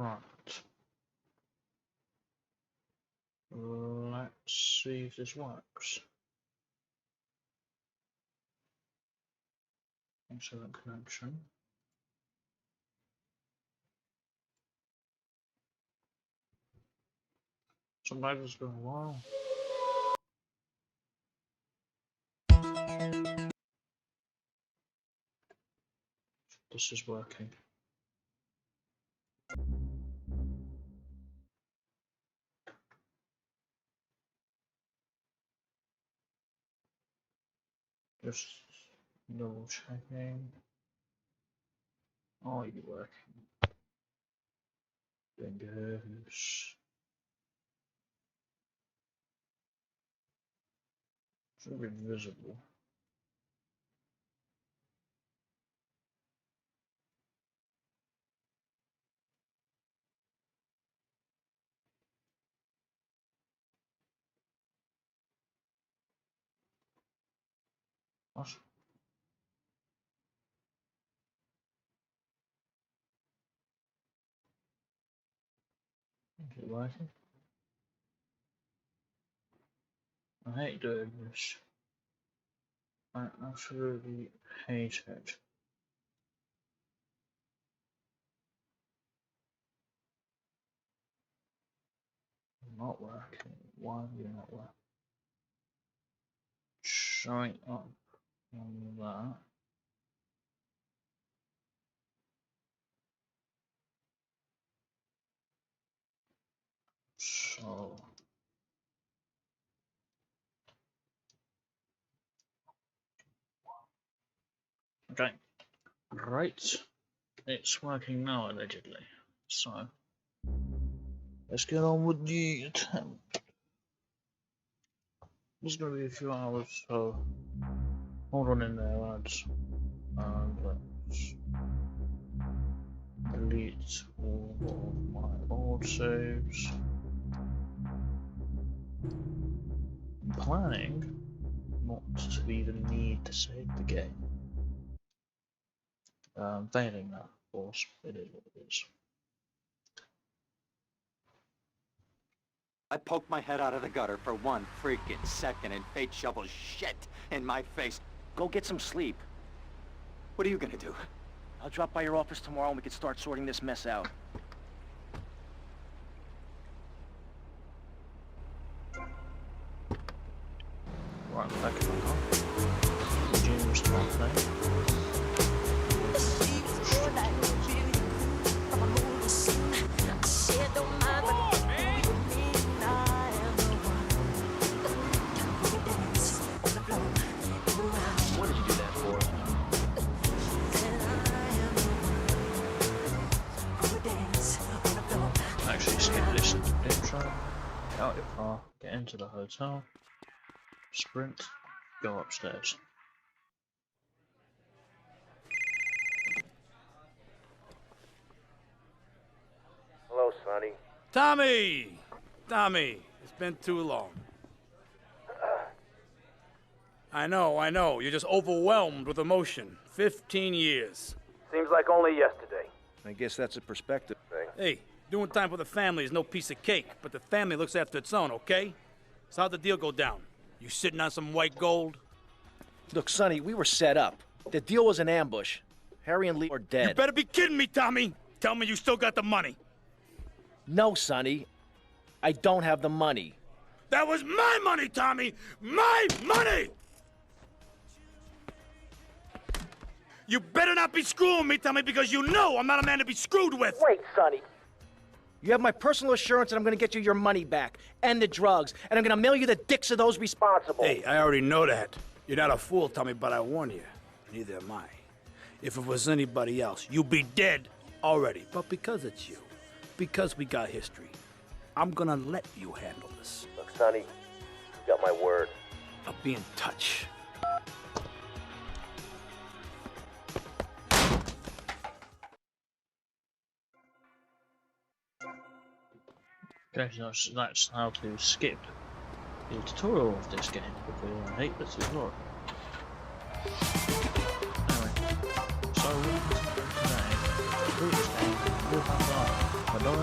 Right. Let's see if this works. Excellent connection. Sometimes it's been a while. This is working. Just double checking. Are you working? Fingers. Should be visible. What? Is it working? I hate doing this. I absolutely hate it. Not working. Why are you not working? Showing up on that. So okay, right, it's working now allegedly. So let's get on with the attempt. It's gonna be a few hours, so hold on in there, lads. And let's delete all of my old saves. I'm planning not to even need to save the game. Failing that, of course, it is what it is. I poked my head out of the gutter for 1 freaking second and fate shovels shit in my face. Go get some sleep. What are you gonna do? I'll drop by your office tomorrow and we can start sorting this mess out. Right, back in my car. Resume response now. What did you do that for? Actually, skip this intro. Get out your car, get into the hotel, sprint, go upstairs. Hello, Sonny. Tommy! Tommy, it's been too long. I know. You're just overwhelmed with emotion. 15 years. Seems like only yesterday. I guess that's a perspective thing. Hey, doing time for the family is no piece of cake, but the family looks after its own, okay? So how'd the deal go down? You sitting on some white gold? Look, Sonny, we were set up. The deal was an ambush. Harry and Lee are dead. You better be kidding me, Tommy! Tell me you still got the money. No, Sonny. I don't have the money. That was my money, Tommy! My money! You better not be screwing me, Tommy, because you know I'm not a man to be screwed with! Wait, Sonny. You have my personal assurance that I'm gonna get you your money back, and the drugs, and I'm gonna mail you the dicks of those responsible. Hey, I already know that. You're not a fool, Tommy, but I warn you, neither am I. If it was anybody else, you'd be dead already. But because it's you, because we got history, I'm gonna let you handle this. Look, Sonny, you got my word. I'll be in touch. Okay, so that's how to skip the tutorial of this game because I hate this tutorial. Anyway, so today, through this game, we'll have our Madonna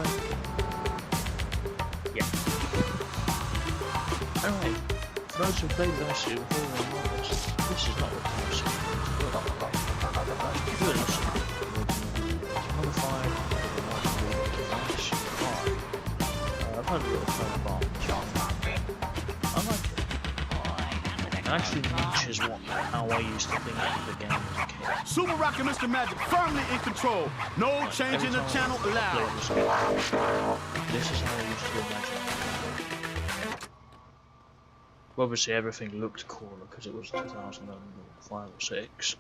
those who played Vice City before will know this is not what Vice City. You're not good. Modified. Device. I've had a little fun about I like it. It actually matches how I used to think of the game as a kid. Super Rock and Mr. Magic firmly in control. No changing the channel allowed. This is how I used to imagine it. Obviously everything looked cooler because it was 2005 or 6.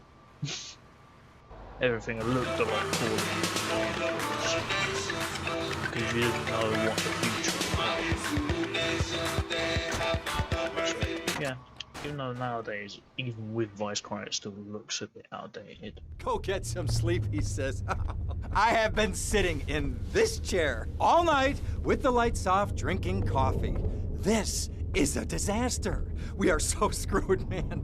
Everything looked a lot cooler because you didn't know what the future was. So, yeah, even though nowadays, even with Vice Cry, it still looks a bit outdated. Go get some sleep, he says. I have been sitting in this chair all night with the lights off, drinking coffee. This is a disaster. We are so screwed, man.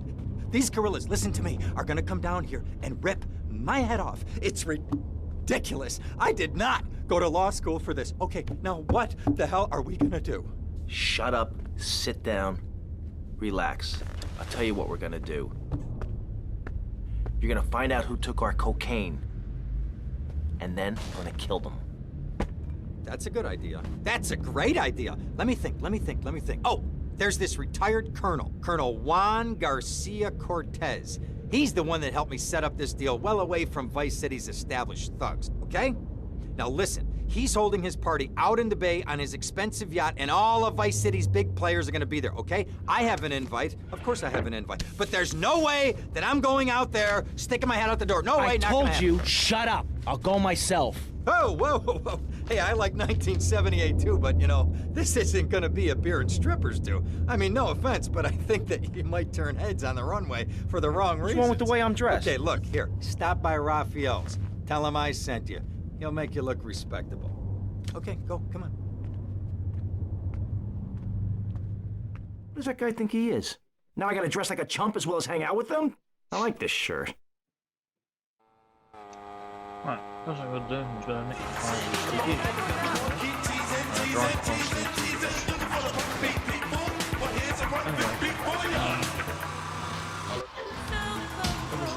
These gorillas, listen to me, are gonna come down here and rip my head off. It's ridiculous. I did not go to law school for this. Okay, now what the hell are we gonna do? Shut up, sit down, relax. I'll tell you what we're gonna do. You're gonna find out who took our cocaine. And then we're gonna kill them. That's a good idea. That's a great idea. Let me think. Oh, there's this retired colonel, Colonel Juan Garcia Cortez. He's the one that helped me set up this deal well away from Vice City's established thugs, okay? Now listen, he's holding his party out in the bay on his expensive yacht, and all of Vice City's big players are gonna be there, okay? I have an invite. Of course I have an invite. But there's no way that I'm going out there, sticking my head out the door. No way, I not told gonna you, happen. shut up. I'll go myself. Oh, whoa. Hey, I like 1978 too, but you know, this isn't gonna be a beer and strippers do. I mean, no offense, but I think that you might turn heads on the runway for the wrong reasons. What's wrong with the way I'm dressed? Okay, look, here, stop by Raphael's. Tell him I sent you. He'll make you look respectable. Okay, go, come on. What does that guy think he is? Now I gotta dress like a chump as well as hang out with them? I like this shirt. Right, first I'm gonna do is gonna nick the file with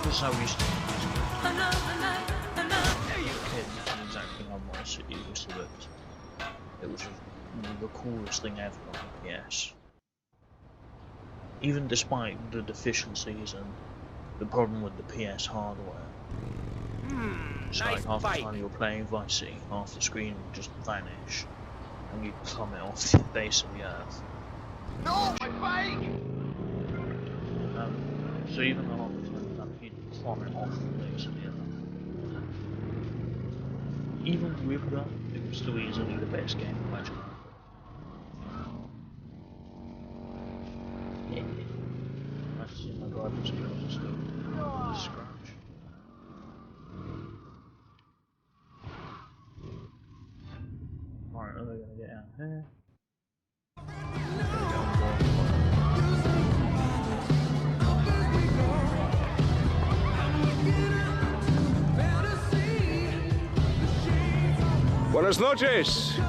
this is how we used to do it. Exactly how my city used to look. It was the coolest thing ever on the PS. Even despite the deficiencies and the problem with the PS hardware. It's like half the time you're playing Vice City, half the screen would just vanish, and you'd plummet off the base of the earth. No, my bike! So even though half the time that you'd plummet off the base of the earth, even with that, it was still easily the best game imaginable. Yeah. I've seen my driving skills are still scratch. Alright, are they gonna get out here? Buenas noches.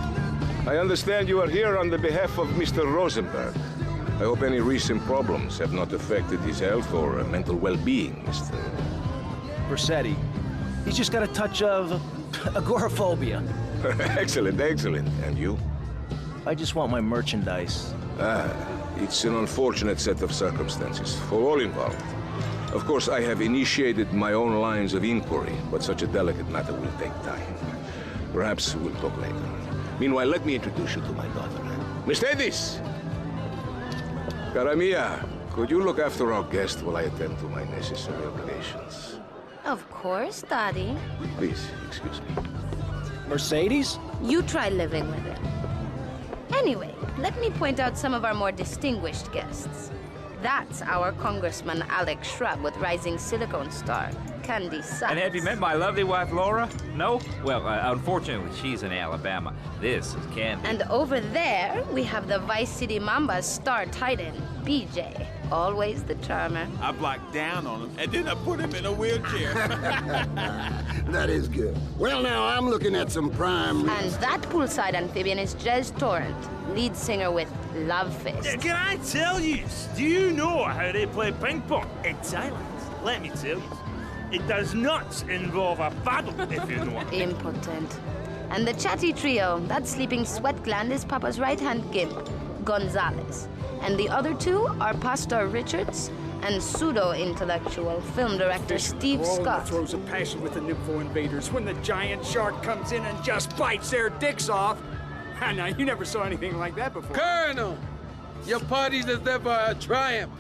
I understand you are here on the behalf of Mr. Rosenberg. I hope any recent problems have not affected his health or mental well-being, Mr. Vercetti. He's just got a touch of agoraphobia. Excellent. And you? I just want my merchandise. It's an unfortunate set of circumstances for all involved. Of course, I have initiated my own lines of inquiry, but such a delicate matter will take time. Perhaps we'll talk later. Meanwhile, let me introduce you to my daughter. Miss Davis! Cara mia, could you look after our guest while I attend to my necessary obligations? Of course, Daddy. Please, excuse me. Mercedes? You try living with it. Anyway, let me point out some of our more distinguished guests. That's our Congressman Alex Shrub with Rising Silicon Star, Candy Sachs. And have you met my lovely wife, Laura? No? Well, unfortunately, she's in Alabama. This is Candy. And over there, we have the Vice City Mamba's star titan, BJ. Always the charmer. I blocked down on him, and then I put him in a wheelchair. That is good. Well, now, I'm looking at some prime... And that poolside amphibian is Jez Torrent, lead singer with love fest. Can I tell you? Do you know how they play ping pong in Thailand? Let me tell you. It does not involve a paddle, if you know what I mean. Impotent. And the chatty trio, that sleeping sweat gland is Papa's right-hand gimp, Gonzalez. And the other two are Pastor Richards and pseudo-intellectual film director Steve Scott. Throws a passion with the Nympho invaders when the giant shark comes in and just bites their dicks off. Now, you never saw anything like that before. Colonel, your party is ever a triumph.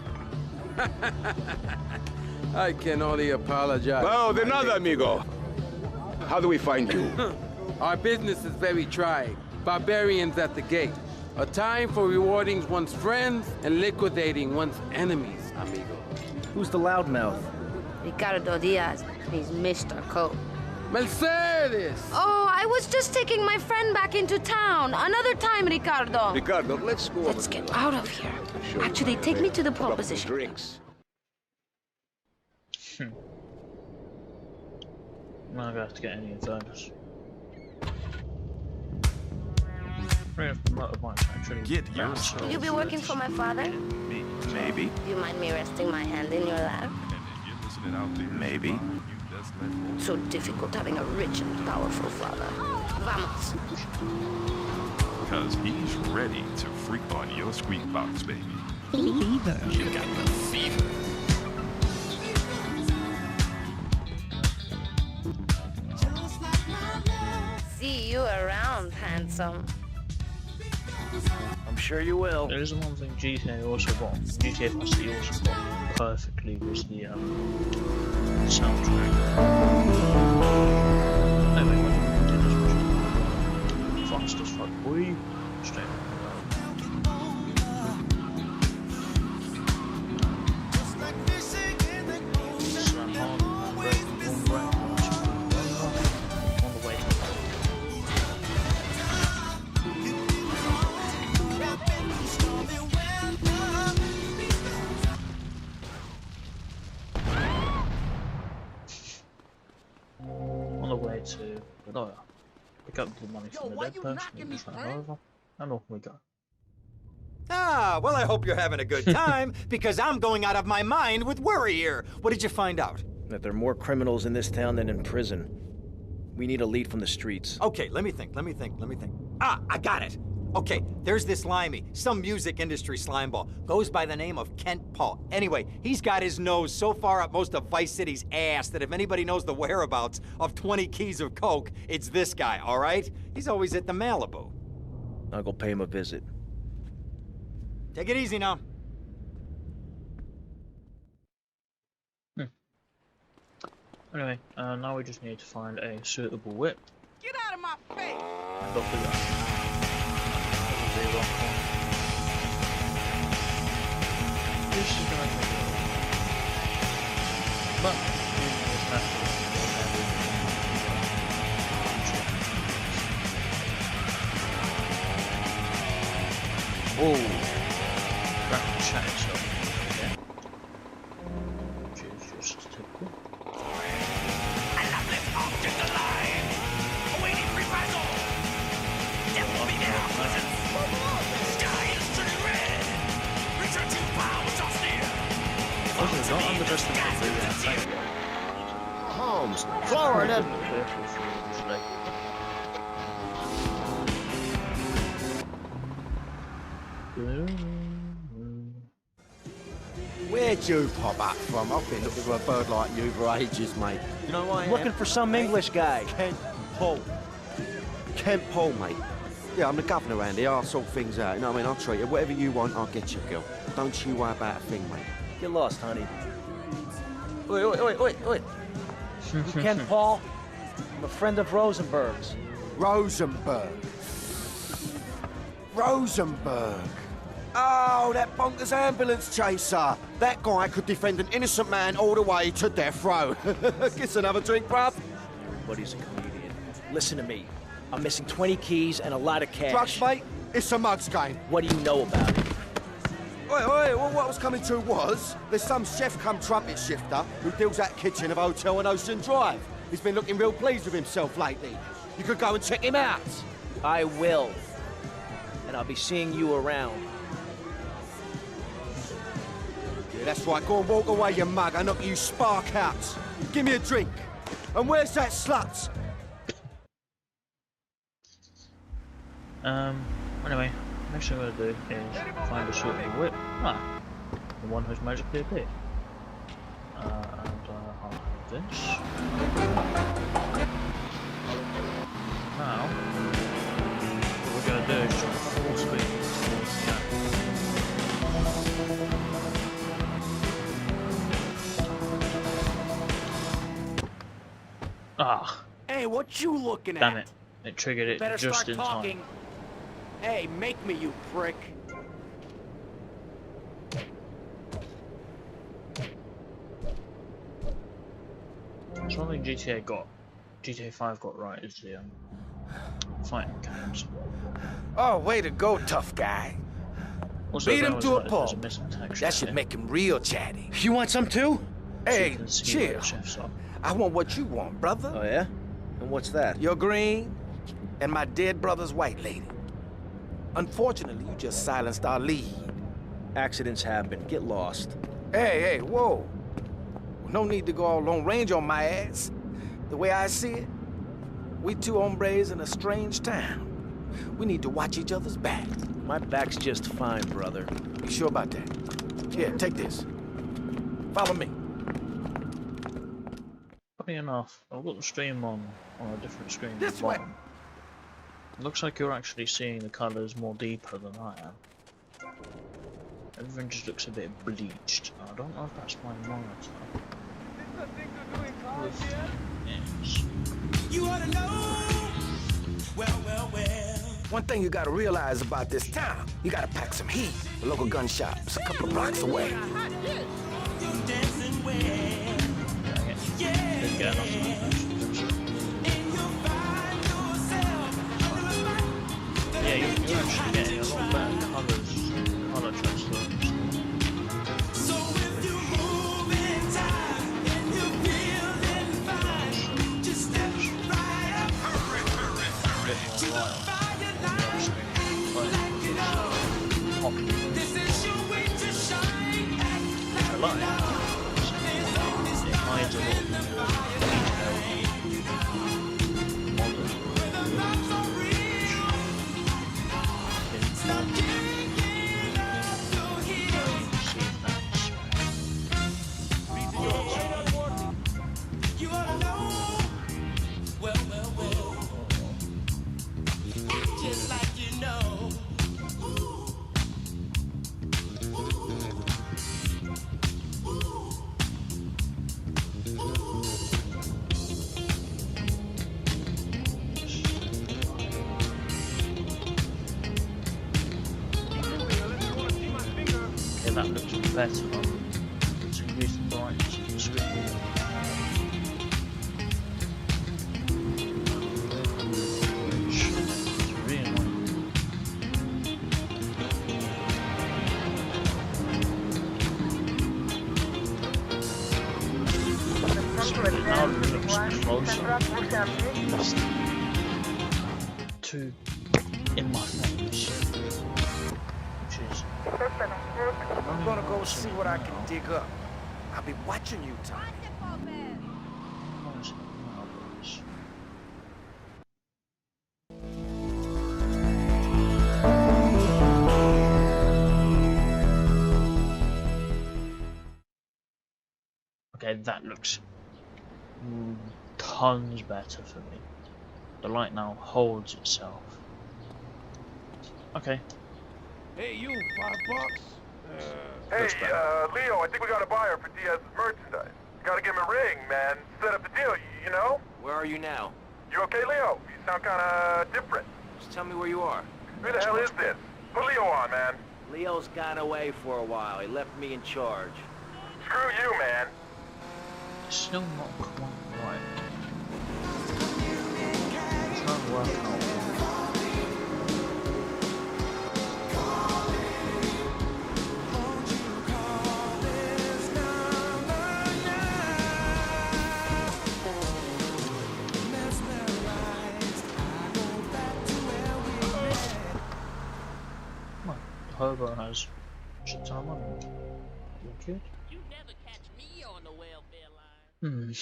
I can only apologize. Oh, de nada, amigo. How do we find you? Our business is very trying. Barbarians at the gate. A time for rewarding one's friends and liquidating one's enemies, amigo. Who's the loudmouth? Ricardo Diaz. He's Mr. Coke. Mercedes! Oh, I was just taking my friend back into town. Another time, Ricardo. Ricardo, let's go. Let's get out of here. Actually, take me to the pole position. Drinks. I'm not gonna have to get any invaders. Get yourself. Will you be working for my father? Maybe. Do you mind me resting my hand in your lap? Maybe. So difficult having a rich and powerful father. Vamos. Because he's ready to freak on your squeak box, baby. Fever. You got the fever. See you around, handsome. I'm sure you will. There is one thing GTA also got. GTA Vice City also got perfectly was the soundtrack. Anyway, what we did is fast as fuck, boy. Straight. To the lawyer, pick up the money from the dead person, and just run over, and off we go. Ah, well, I hope you're having a good time, because I'm going out of my mind with worry here. What did you find out? That there are more criminals in this town than in prison. We need a lead from the streets. Okay, let me think. Ah, I got it. Okay, there's this limey, some music industry slimeball. Goes by the name of Kent Paul. Anyway, he's got his nose so far up most of Vice City's ass that if anybody knows the whereabouts of 20 keys of coke, it's this guy, all right? He's always at the Malibu. I'll go pay him a visit. Take it easy now. Anyway, now we just need to find a suitable whip. Get out of my face! And off we go. This is gonna take a little while. But back to chat itself again. Which is just typical. I love this object alive! Awaiting reprisal! Death will be there, cousins! Sky is turning red! Return to power, which are near! Also, not underestimate the Holmes, Florida. Where'd you pop up from? I've been looking for a bird like you for ages, mate. You know why? Looking for some English guy. Kent Paul. Kent Paul, mate. Yeah, I'm the governor around here. I'll sort things out. You know what I mean? I'll treat you. Whatever you want, I'll get you, girl. Don't you worry about a thing, mate. Get lost, honey. Wait. You Kent Paul? I'm a friend of Rosenberg's. Rosenberg. Oh, that bonkers ambulance chaser. That guy could defend an innocent man all the way to death row. Get another drink, bruv. Everybody's a comedian. Listen to me. I'm missing 20 keys and a lot of cash. Drugs, mate? It's a mugs game. What do you know about it? Wait, well, what I was coming to was, there's some chef come trumpet shifter who deals at kitchen of a hotel on Ocean Drive. He's been looking real pleased with himself lately. You could go and check him out. I will. And I'll be seeing you around. Yeah, that's right. Go and walk away, you mug. I knock you spark out. Give me a drink. And where's that slut? Anyway, next thing I'm gonna do is find a suitable whip. Ah, the one who's magically appeared. And I'll have this. Now, what we're gonna do is jump full speed towards the Ah! Hey, what you looking at? Damn it! It triggered it Better just start in talking. time. Hey, make me, you prick. That's one thing GTA 5 got right is the fighting games. Oh, way to go, tough guy. Also, Beat there him was to a like- there's pulp. missing text That right should here. make him real chatty. You want some too? Hey, You can see where chill. the chefs are. I want what you want, brother. Oh, yeah? And what's that? Your green and my dead brother's white lady. Unfortunately, you just silenced our lead. Accidents happen. Get lost. Hey, whoa. No need to go all long range on my ass. The way I see it, we two hombres in a strange town. We need to watch each other's back. My back's just fine, brother. You sure about that? Here, take this. Follow me. Funny enough, I've got the stream on a different screen. This as way. well. It looks like you're actually seeing the colours more deeper than I am. Everything just looks a bit bleached. I don't know if that's my monitor. Yes. You ought to know. Well. One thing you gotta realize about this town, you gotta pack some heat. The local gun shop's a couple of blocks away. Didn't get enough of that. Yeah, you're actually getting a lot better colour transference. So if you move in time and you're feeling fine, just step right up to the fire line. Like you know, this is your way to shine. I like it. It hides a lot of just like you know. Okay, that looks better. So use the brightness of the screen. Which is really annoying. Now it looks closer. To in my face. Which is I'm gonna go see what I can dig up. I'll be watching you, Tom. honestly marvelous. Okay, that looks tons better for me. The light now holds itself. Okay. Hey, you, $5? Hey, Leo, I think we got a buyer for Diaz's merchandise. Gotta give him a ring, man. Set up the deal, you know? Where are you now? You okay, Leo? You sound kinda different. Just tell me where you are. Who the hell is this? Put Leo on, man. Leo's gone away for a while. He left me in charge. Screw you, man. Still not quite right. I'm trying to work out. Hobo has shit ton of money. Good. You never catch me on the welfare line.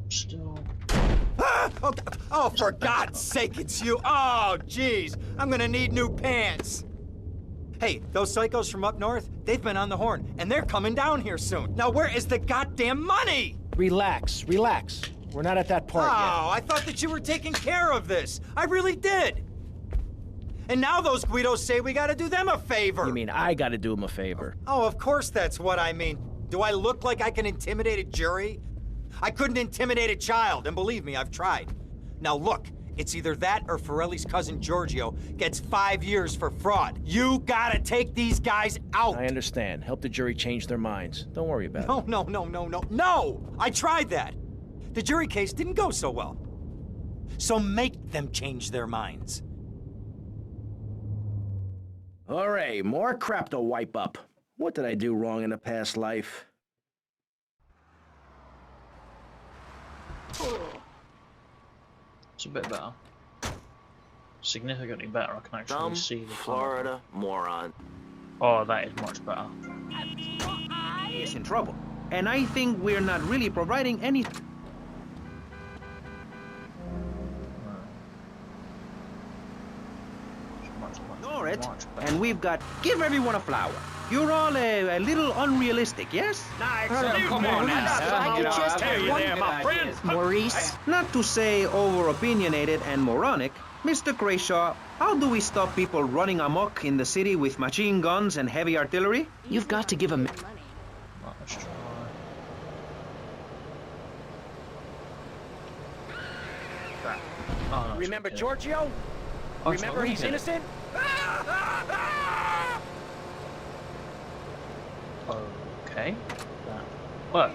Still. Ah! Oh, for God's sake, it's you. Oh, jeez. I'm gonna need new pants. Hey, those psychos from up north, they've been on the horn, and they're coming down here soon. Now, where is the goddamn money? Relax, relax. We're not at that part yet. Oh, I thought that you were taking care of this. I really did. And now those Guidos say we gotta do them a favor. You mean I gotta do him a favor? Oh, of course that's what I mean. Do I look like I can intimidate a jury? I couldn't intimidate a child, and believe me, I've tried. Now look, it's either that or Forelli's cousin Giorgio gets 5 years for fraud. You gotta take these guys out. I understand. Help the jury change their minds. Don't worry about it. No! I tried that. The jury case didn't go so well. So make them change their minds. All right, more crap to wipe up. What did I do wrong in a past life? It's a bit better. Significantly better. I can actually Dumb see the Florida moron. Oh, that is much better. Is in trouble. And I think we're not really providing any... Norwich, and we've got give everyone a flower. You're all a little unrealistic, yes? Come on now. Maurice. Not to say over-opinionated and moronic, Mr. Crayshaw, how do we stop people running amok in the city with machine guns and heavy artillery? You've got to give them... Let's try. Oh, no, Remember Giorgio? Oh, Remember he's innocent? Okay. What?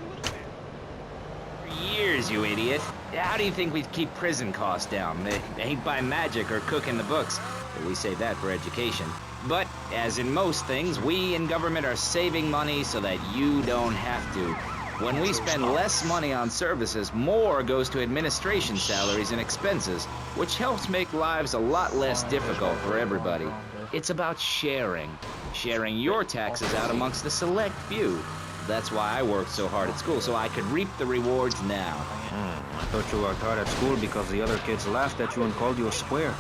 For years, you idiot. How do you think we keep prison costs down? They ain't by magic or cooking the books. We save that for education. But, as in most things, we in government are saving money so that you don't have to. When we spend less money on services, more goes to administration salaries and expenses, which helps make lives a lot less difficult for everybody. It's about sharing. Sharing your taxes out amongst the select few. That's why I worked so hard at school, so I could reap the rewards now. I thought you worked hard at school because the other kids laughed at you and called you a square.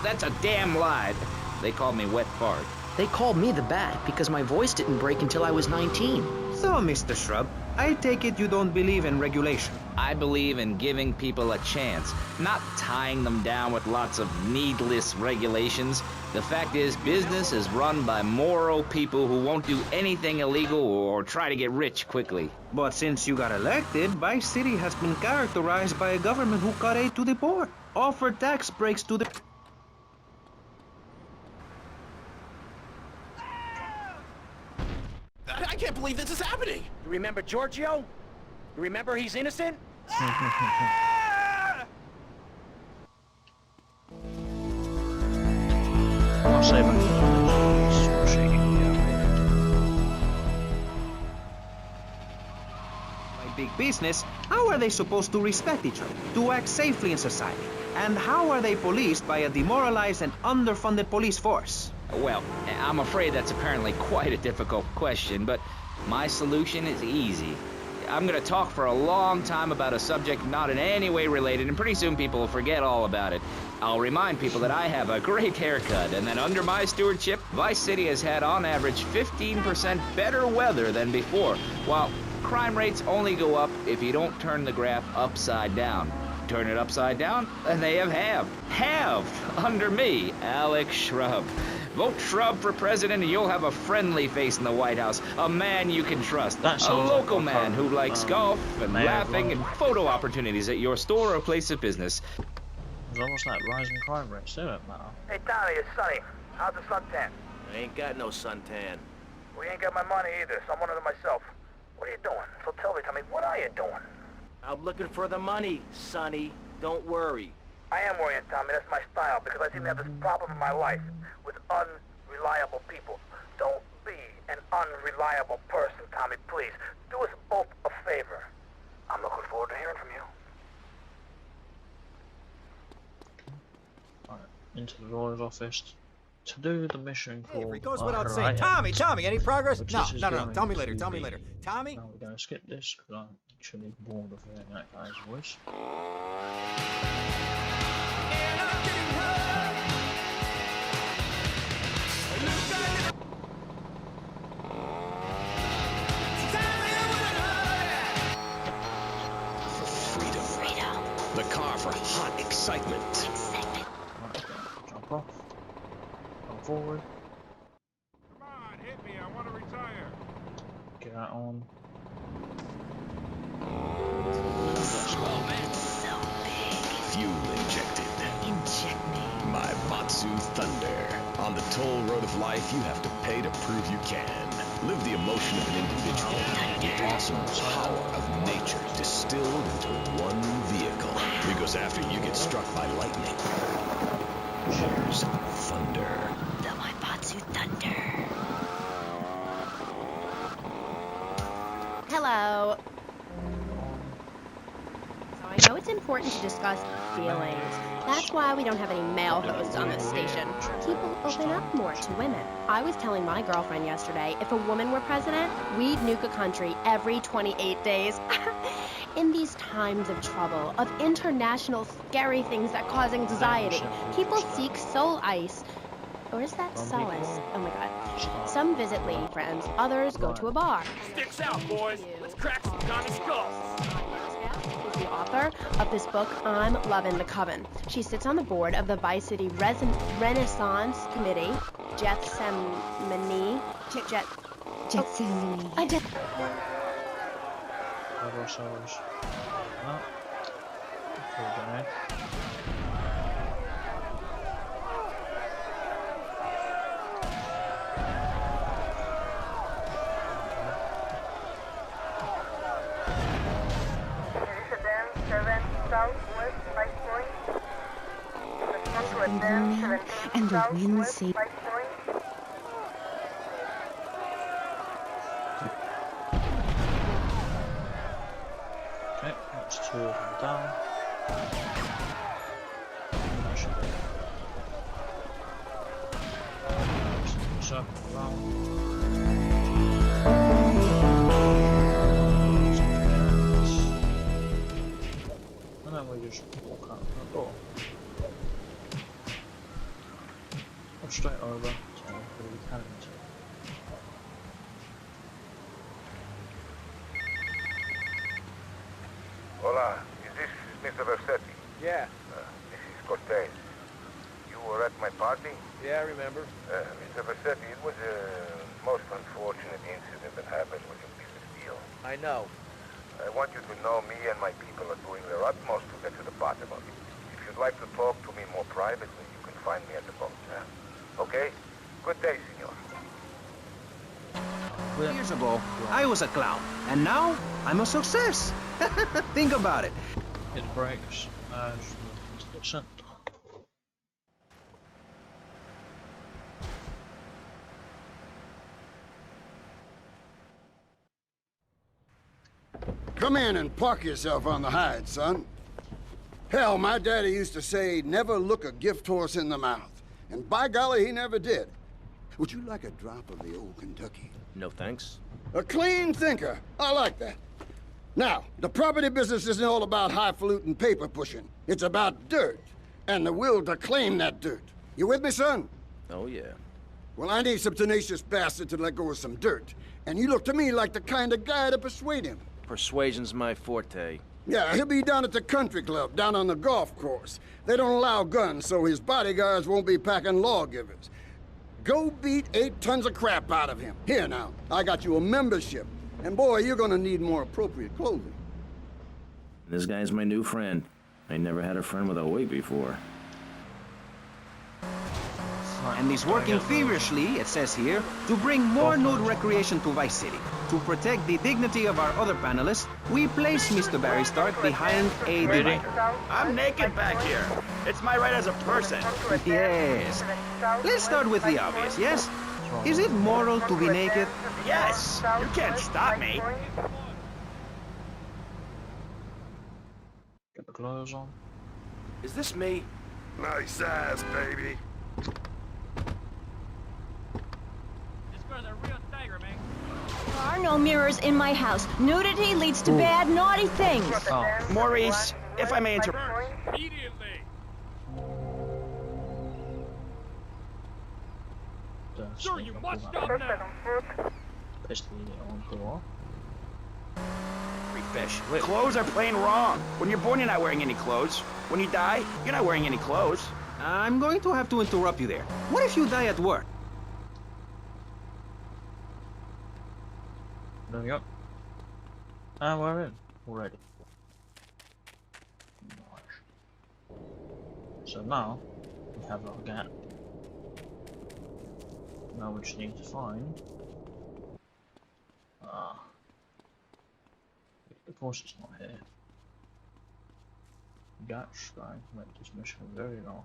That's a damn lie. They called me Wet Fart. They called me the Bat because my voice didn't break until I was 19. So, Mr. Shrub, I take it you don't believe in regulation. I believe in giving people a chance, not tying them down with lots of needless regulations. The fact is, business is run by moral people who won't do anything illegal or try to get rich quickly. But since you got elected, Vice City has been characterized by a government who cut aid to the poor, offered tax breaks to the... I can't believe this is happening! You remember Giorgio? You remember he's innocent? I'll save it. By big business, how are they supposed to respect each other, to act safely in society? And how are they policed by a demoralized and underfunded police force? Well, I'm afraid that's apparently quite a difficult question, but my solution is easy. I'm gonna talk for a long time about a subject not in any way related, and pretty soon people will forget all about it. I'll remind people that I have a great haircut, and that under my stewardship, Vice City has had on average 15% better weather than before, while crime rates only go up if you don't turn the graph upside down. Turn it upside down, and they have halved under me, Alex Shrub. Vote Shrub for president and you'll have a friendly face in the White House, a man you can trust, a local man who likes golf and laughing and photo opportunities at your store or place of business. It's almost like rising crime rates, isn't it, Mal? Hey, Tommy, it's Sonny. How's the suntan? I ain't got no suntan. We ain't got my money either, so I'm one of them myself. What are you doing? So tell me, Tommy, what are you doing? I'm looking for the money, Sonny. Don't worry. I am worrying, Tommy. That's my style, because I seem to have this problem in my life with unreliable people. Don't be an unreliable person, Tommy, please. Do us both a favor. I'm looking forward to hearing from you. Alright, into the lawyer's office. to do the mission called. Hey, it goes without saying. Tommy, any progress? No. Tell me later. Tommy? No, we're gonna skip this because I'm actually bored of hearing that guy's voice. Freedom. The car for hot excitement. Right, jump off. Come forward. Come on, hit me. I want to retire. Get that on. Fuel injected. Inject me. My Batsu Thunder. On the toll road of life, you have to pay to prove you can. Live the emotion of an individual. The awesome power of nature distilled into one vehicle. Because after you get struck by lightning, there's thunder. The Maibatsu Thunder. Hello. So I know it's important to discuss feelings. That's why we don't have any male hosts on this station. People open up more to women. I was telling my girlfriend yesterday, if a woman were president, we'd nuke a country every 28 days. In these times of trouble, of international scary things that cause anxiety, people seek soul ice. Or is that solace? Oh my god. Some visit lady friends, others go to a bar. Sticks out, boys. Let's crack some common skulls. Is the author of this book, I'm Lovin' the Coven. She sits on the board of the Vice City Renaissance Committee, Gethsemane. Ourselves. Oh. Okay, And the wind say. Okay, that's 2 of them down. That should be it. Circle around. And then we just walk out the door. Or straight over to the cabins. Hola, is this Mr. Versetti? Yeah. This is Cortez. You were at my party? Yeah, I remember. Mr. Versetti, it was a most unfortunate incident that happened with your business deal. I know. I want you to know me and my people are doing their utmost to get to the bottom of it. If you'd like to talk to me more privately, you can find me at the boat, huh? Okay? Good day, senor. Years ago, I was a clown, and now I'm a success. Think about it. It breaks as the center. Come in and park yourself on the hide, son. Hell, my daddy used to say, never look a gift horse in the mouth. And by golly, he never did. Would you like a drop of the old Kentucky? No thanks. A clean thinker. I like that. Now, the property business isn't all about highfalutin paper pushing. It's about dirt, and the will to claim that dirt. You with me, son? Oh, yeah. Well, I need some tenacious bastard to let go of some dirt. And you look to me like the kind of guy to persuade him. Persuasion's my forte. Yeah, he'll be down at the country club, down on the golf course. They don't allow guns, so his bodyguards won't be packing lawgivers. Go beat 8 tons of crap out of him. Here now, I got you a membership. And boy, you're gonna need more appropriate clothing. This guy's my new friend. I never had a friend with a wig before. And he's working feverishly, it says here, to bring more nude recreation to Vice City. To protect the dignity of our other panelists, we place Mr. Barry Stark behind a divider. I'm naked back here. It's my right as a person. Yes. Let's start with the obvious, yes? Is it moral to be naked? Yes! You can't stop me. Get the clothes on. Is this me? Nice ass, baby. There are no mirrors in my house. Nudity leads to bad, naughty things. Oh. Maurice, if I may interrupt. Sir, you must stop now. Pistol on door. Fish. Clothes are plain wrong. When you're born, you're not wearing any clothes. When you die, you're not wearing any clothes. I'm going to have to interrupt you there. What if you die at work? There we go. And we're in already. Nice. So now we have our gap. Now we just need to find. Of course it's not here. That's going to make this mission very long.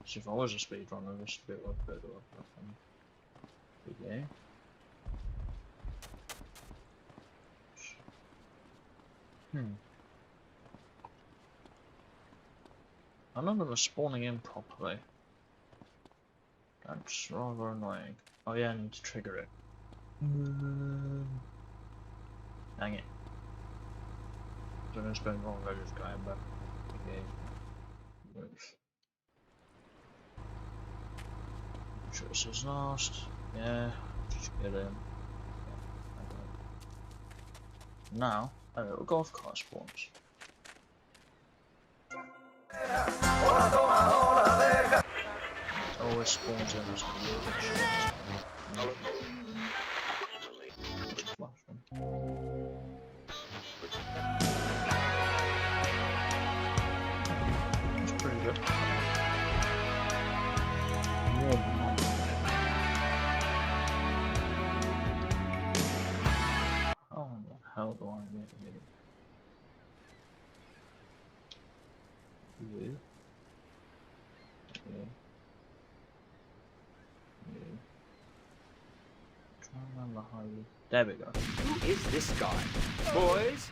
So if I was a speedrunner, this would be a lot better. Okay. None of them are spawning in properly. That's rather annoying. Oh yeah, I need to trigger it. Dang it. So I'm gonna spend wrong, I just going back. Okay. Move. Sure this is last. Yeah, just get in. Yeah, now, a little golf cart spawns. Always spawns in as It's pretty good. How the hell do I get it? Yeah. There we go. Who is this guy? Boys?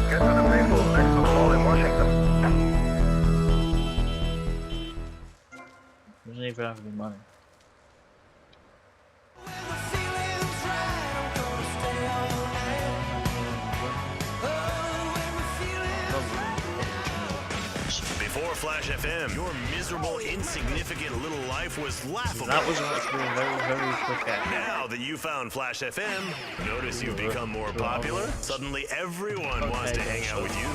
Get to the table next to the wall in Washington. Doesn't even have any money. Before Flash FM, your miserable, insignificant little life was laughable. That was actually very, very quick at. Now that you found Flash FM, notice you've become more popular. Suddenly everyone wants to hang out with you.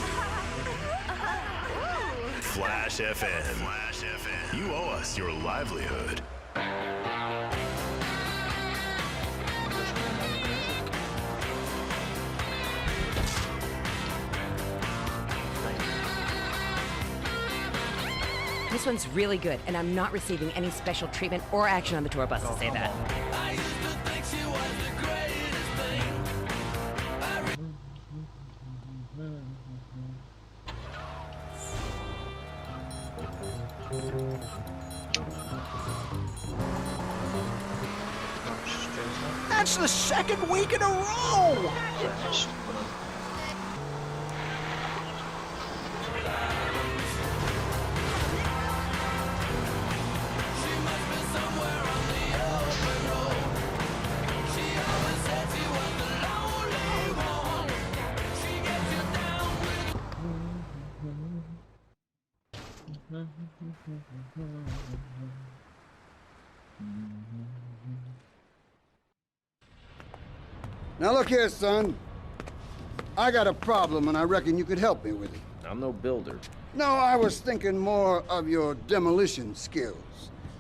Flash FM. Flash FM. You owe us your livelihood. This one's really good, and I'm not receiving any special treatment or action on the tour bus to say that. That's the second week in a row! Now look here, son. I got a problem and I reckon you could help me with it. I'm no builder. No, I was thinking more of your demolition skills.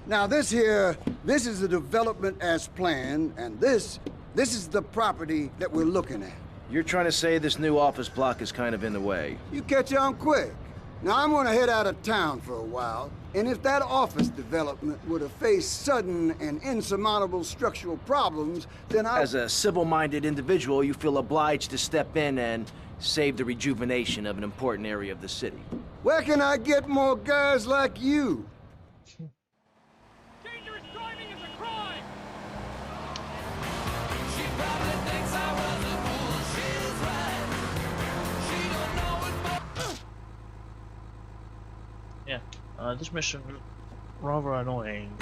Now this is the development as planned, and this is the property that we're looking at. You're trying to say this new office block is kind of in the way. You catch on quick. Now I'm gonna head out of town for a while, and if that office development were to face sudden and insurmountable structural problems, then As a civil-minded individual, you feel obliged to step in and save the rejuvenation of an important area of the city. Where can I get more guys like you? Dangerous driving is a crime! Yeah, this mission rather annoying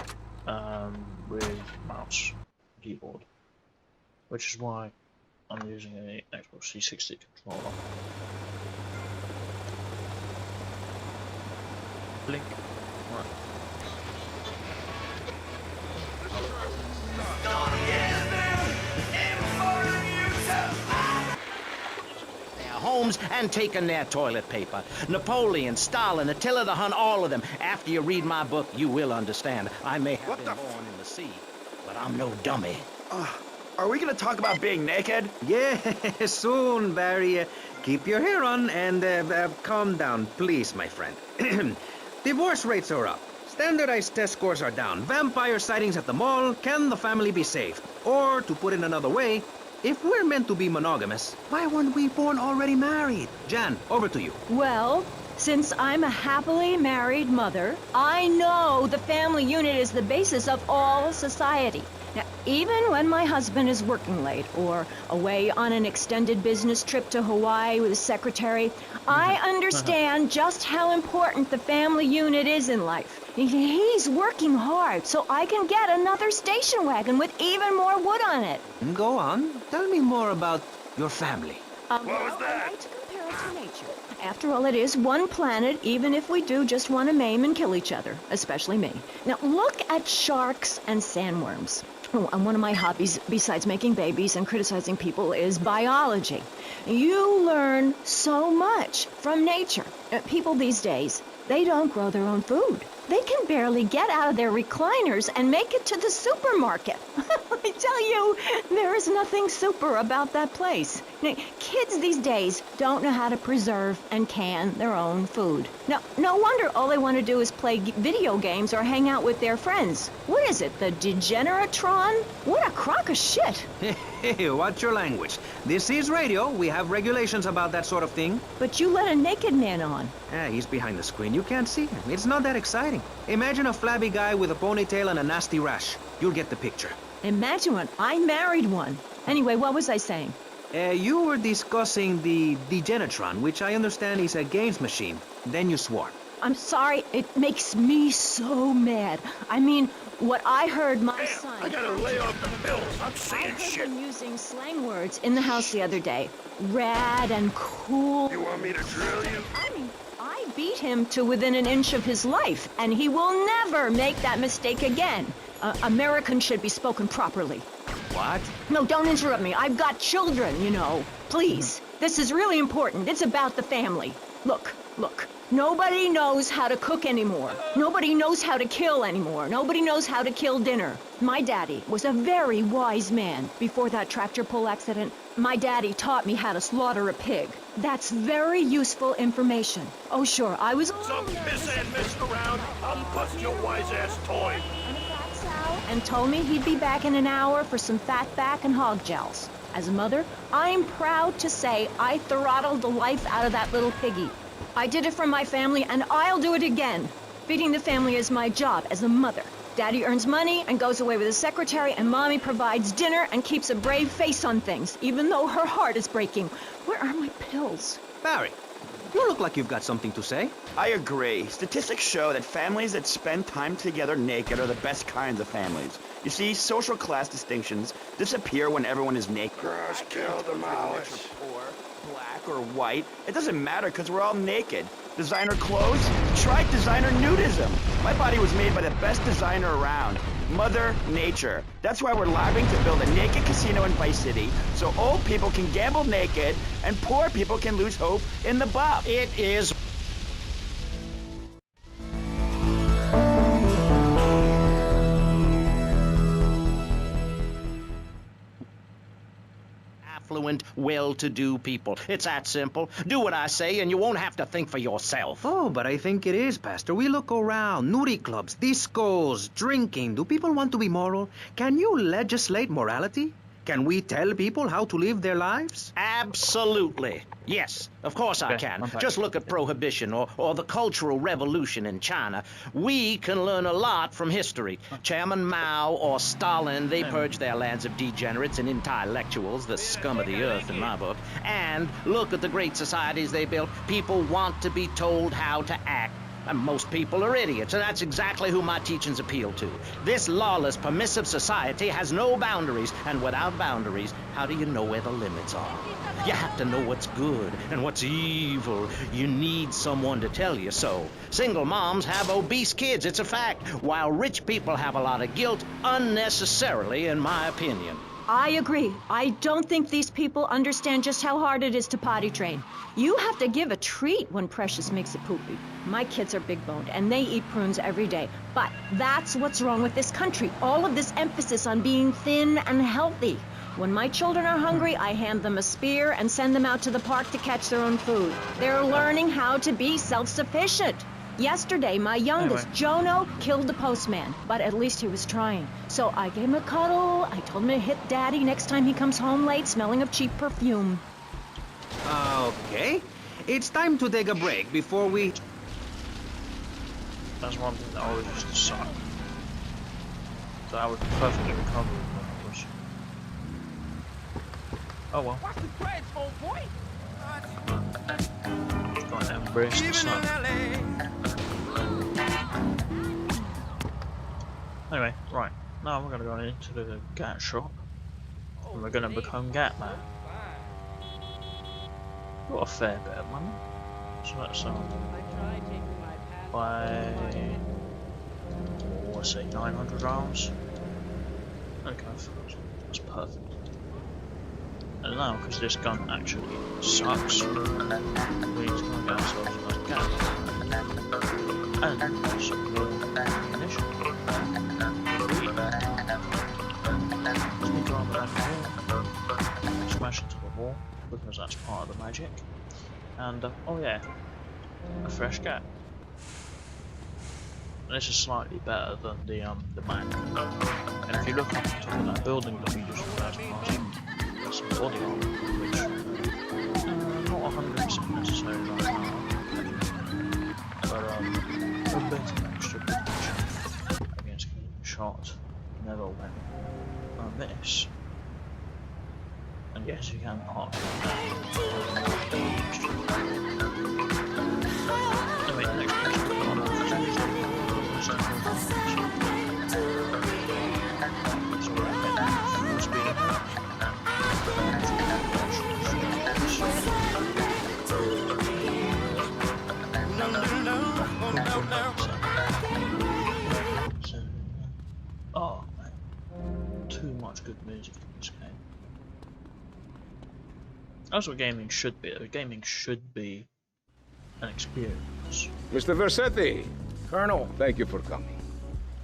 with mouse keyboard, which is why I'm using an Xbox 360 controller. Blink. Right. Homes and taken their toilet paper. Napoleon, Stalin, Attila the Hun, all of them. After you read my book, you will understand. I may have been born in the sea, but I'm no dummy. Are we gonna talk about being naked? Yeah, soon, Barry. Keep your hair on and calm down, please, my friend. Divorce rates are up. Standardized test scores are down. Vampire sightings at the mall. Can the family be saved? Or, to put it another way, if we're meant to be monogamous, why weren't we born already married? Jan, over to you. Well, since I'm a happily married mother, I know the family unit is the basis of all society. Now, even when my husband is working late or away on an extended business trip to Hawaii with his secretary, I understand just how important the family unit is in life. He's working hard so I can get another station wagon with even more wood on it. Go on. Tell me more about your family. What was that? I like to compare it to nature. After all, it is one planet, even if we do just want to maim and kill each other, especially me. Now, look at sharks and sandworms. Oh, and one of my hobbies, besides making babies and criticizing people, is biology. You learn so much from nature. People these days, they don't grow their own food. They can barely get out of their recliners and make it to the supermarket. I tell you, there is nothing super about that place. Now, kids these days don't know how to preserve and can their own food. Now, no wonder all they want to do is play video games or hang out with their friends. What is it, the Degeneratron? What a crock of shit. Hey, watch your language. This is radio. We have regulations about that sort of thing. But you let a naked man on. He's behind the screen. You can't see him. It's not that exciting. Imagine a flabby guy with a ponytail and a nasty rash. You'll get the picture. Imagine one. I married one. Anyway, what was I saying? You were discussing the Degenetron, which I understand is a games machine. Then you swore. I'm sorry. It makes me so mad. I mean, what I heard my son... I gotta lay off the pills. I'm saying shit. I heard him using slang words in the house the other day. Rad and cool. You want me to drill you? I mean, I beat him to within an inch of his life, and he will never make that mistake again. American should be spoken properly. What? No, don't interrupt me. I've got children, you know. Please. This is really important. It's about the family. Look. Nobody knows how to cook anymore. Nobody knows how to kill anymore. Nobody knows how to kill dinner. My daddy was a very wise man. Before that tractor pull accident, my daddy taught me how to slaughter a pig. That's very useful information. Oh, sure, I was... Some miss and mess around, I'll bust your wise-ass toy. And told me he'd be back in an hour for some fat back and hog gels. As a mother, I'm proud to say I throttled the life out of that little piggy. I did it for my family, and I'll do it again. Feeding the family is my job as a mother. Daddy earns money and goes away with his secretary, and Mommy provides dinner and keeps a brave face on things, even though her heart is breaking. Where are my pills? Barry, you look like you've got something to say. I agree. Statistics show that families that spend time together naked are the best kinds of families. You see, social class distinctions disappear when everyone is naked. Cross kill the mouse. Poor, black, or white. It doesn't matter because we're all naked. Designer clothes? Try designer nudism. My body was made by the best designer around, Mother Nature. That's why we're lobbying to build a naked casino in Vice City so old people can gamble naked and poor people can lose hope in the buff. It is... affluent, well-to-do people. It's that simple. Do what I say and you won't have to think for yourself. Oh, but I think it is, Pastor. We look around. Nudie clubs, discos, drinking. Do people want to be moral? Can you legislate morality? Can we tell people how to live their lives? Absolutely. Yes, of course I can. Just look at Prohibition or the Cultural Revolution in China. We can learn a lot from history. Chairman Mao or Stalin, they purged their lands of degenerates and intellectuals, the scum of the earth in my book. And look at the great societies they built. People want to be told how to act. And most people are idiots, and that's exactly who my teachings appeal to. This lawless, permissive society has no boundaries, and without boundaries, how do you know where the limits are? You have to know what's good and what's evil. You need someone to tell you so. Single moms have obese kids, it's a fact, while rich people have a lot of guilt, unnecessarily, in my opinion. I agree. I don't think these people understand just how hard it is to potty train. You have to give a treat when Precious makes a poopy. My kids are big-boned, and they eat prunes every day. But that's what's wrong with this country. All of this emphasis on being thin and healthy. When my children are hungry, I hand them a spear and send them out to the park to catch their own food. They're learning how to be self-sufficient. Yesterday, my youngest, Jono, killed the postman, but at least he was trying. So I gave him a cuddle, I told him to hit Daddy next time he comes home late smelling of cheap perfume. Okay, it's time to take a break before we... That's one thing that always used to suck. So I would perfectly recover when I was... Oh well. Watch the treads, old boy. Just gotta embrace the sun. Anyway, right, now we're gonna go into the Gat shop and we're gonna become Gat Man. Got a fair bit of money, so that's by let's say 900 rounds. Okay, that's perfect. And now, because this gun actually sucks, we need to go get ourselves a Gat and some real ammunition. Smash into the wall because that's part of the magic. And oh yeah, a fresh Gat. And this is slightly better than the Mac. And if you look up the top of that building that we just passed past, there's some body armor, which not 100% necessarily right now, but a bit of extra protection against getting shot. Never went amiss. And yes, you can park anyway, next oh man, too much good music in this game. That's what gaming should be. Gaming should be an experience. Mr. Versetti. Colonel. Thank you for coming.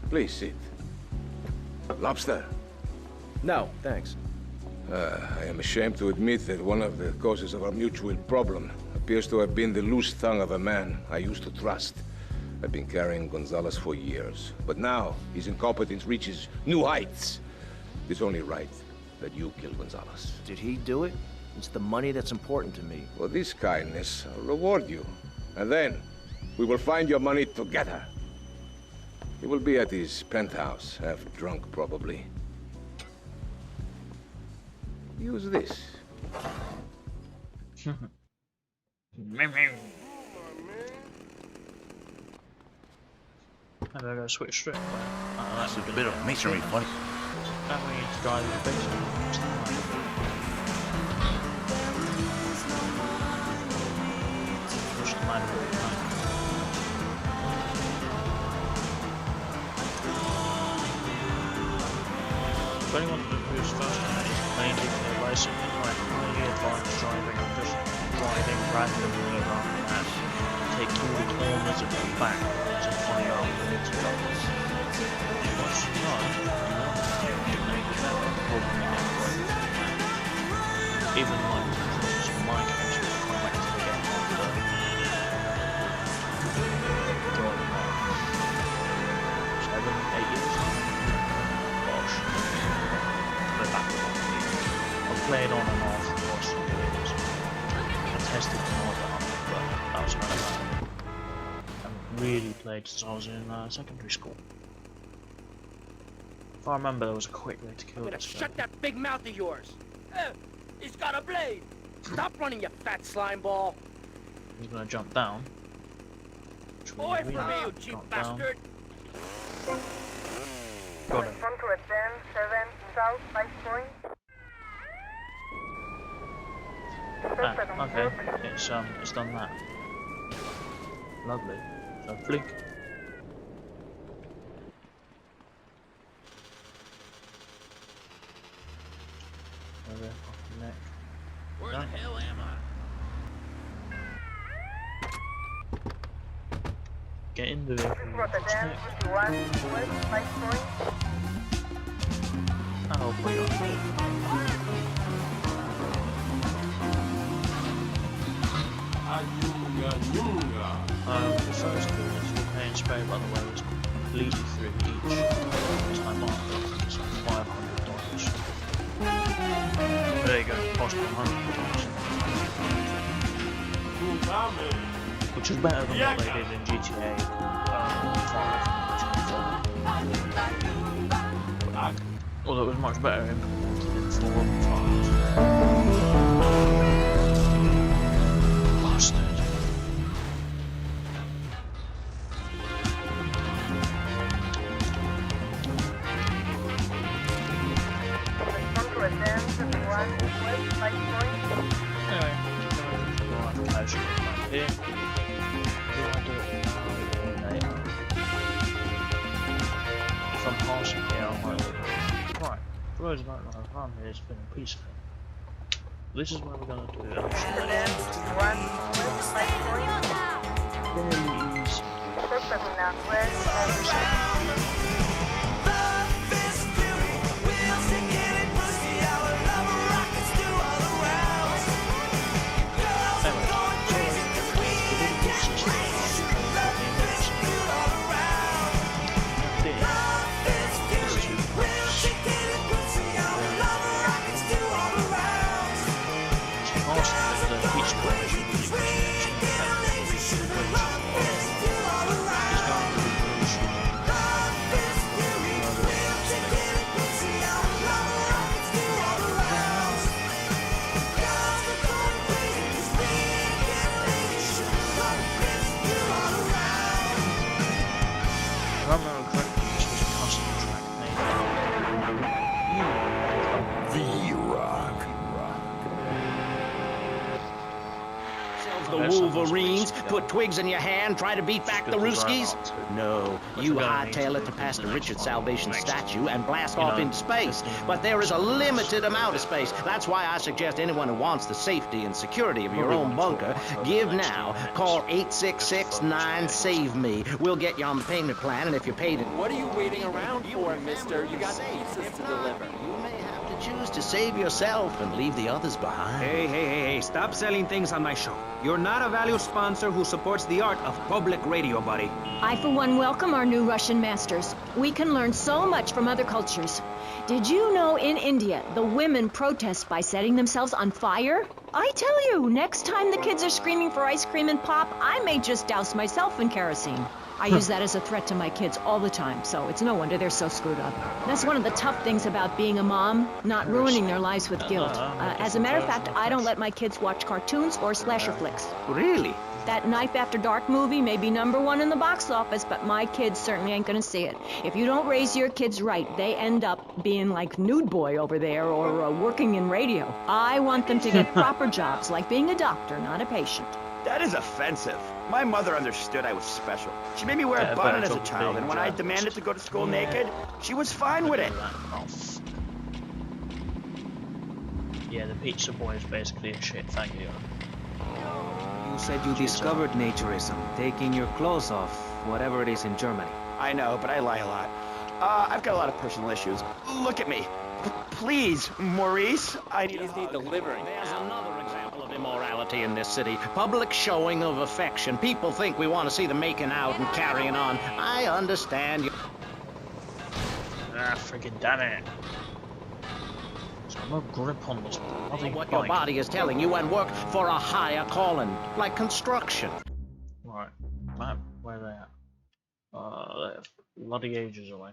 Please sit. Lobster? No, thanks. I am ashamed to admit that one of the causes of our mutual problem appears to have been the loose tongue of a man I used to trust. I've been carrying Gonzalez for years, but now his incompetence reaches new heights. It's only right that you kill Gonzalez. Did he do it? It's the money that's important to me. For this kindness, I'll reward you. And then, we will find your money together. He will be at his penthouse, half drunk probably. Use this. Maybe I gotta switch straight away. That's a bit of masonry funny. Now we need to drive the basement. Push the manual. For anyone who's first time is playing GTA Racing, it's like really advanced driving. I'm just driving randomly around the map, take all the corners and go back to find out where to go. Once you know, even like my case, I went to the game after 7, 8 years. Gosh. I've played on and off for most of the games. I tested the mod out, but that was kind of bad. I haven't really played since I was in secondary school. If I remember, there was a quick way to kill this guy. Shut that big mouth of yours! He's got a blade! Stop running, you fat slime ball! He's gonna jump down. which way are we from now? you, cheap Not down. bastard! Got it. Contour 10, 7, south, 5 point. Ah, okay. It's done that. Lovely. So flick. Okay, off the neck. Where the hell am I? Get in the vehicle. Rotterdam, 51, west, 5 point. Oh my god. The first two is the pay and spray, by the way, is completely free each time after. It's like $500. There you go, cost $100. Which is better than what they did in GTA 5. Although it was much better implemented in 4 and 5. Bastard. Contour 10, 71, west, 5 point. Anyway, we'll have casual right here. Do I do it now or later? If I'm passing here, I might do it. Right, for those who don't know, around here it's been a peace thing. This is where we're going to do it. Rotterdam, 51, west, 5 point. Really easy. Terminal west, The Wolverines, put twigs in your hand, try to beat back the Ruskies? No, you hightail it to Pastor Richard's Salvation statue and blast off into space. But there is a limited amount of space. That's why I suggest anyone who wants the safety and security of your own bunker, give now. Call 866-9-SAVE-ME. We'll get you on the payment plan, and if you paid it... What are you waiting around for, mister? You got pizzas to deliver. You may have to choose to save yourself and leave the others behind. Hey, stop selling things on my show. You're not a value sponsor who supports the art of public radio, buddy. I, for one, welcome our new Russian masters. We can learn so much from other cultures. Did you know in India, the women protest by setting themselves on fire? I tell you, next time the kids are screaming for ice cream and pop, I may just douse myself in kerosene. I use that as a threat to my kids all the time, so it's no wonder they're so screwed up. That's one of the tough things about being a mom, not ruining their lives with guilt. As a matter of fact, I don't let my kids watch cartoons or slasher flicks. Really? That Knife After Dark movie may be #1 in the box office, but my kids certainly ain't gonna see it. If you don't raise your kids right, they end up being like Nude Boy over there or working in radio. I want them to get proper jobs, like being a doctor, not a patient. That is offensive. My mother understood I was special. She made me wear a button as a child, and when I demanded to go to school naked, she was fine with it. Yeah, the pizza boy is basically a shit, thank you. You said you discovered naturism, taking your clothes off, whatever it is in Germany. I know, but I lie a lot. I've got a lot of personal issues. Look at me. Please, Maurice, I need delivering. There's another example of immorality in this city. Public showing of affection. People think we want to see them making out and carrying on. I understand you. Ah, friggin' damn it. There's no grip on this bloody What your body is telling you and work for a higher calling, like construction. Right, map, where are they at? They're bloody ages away.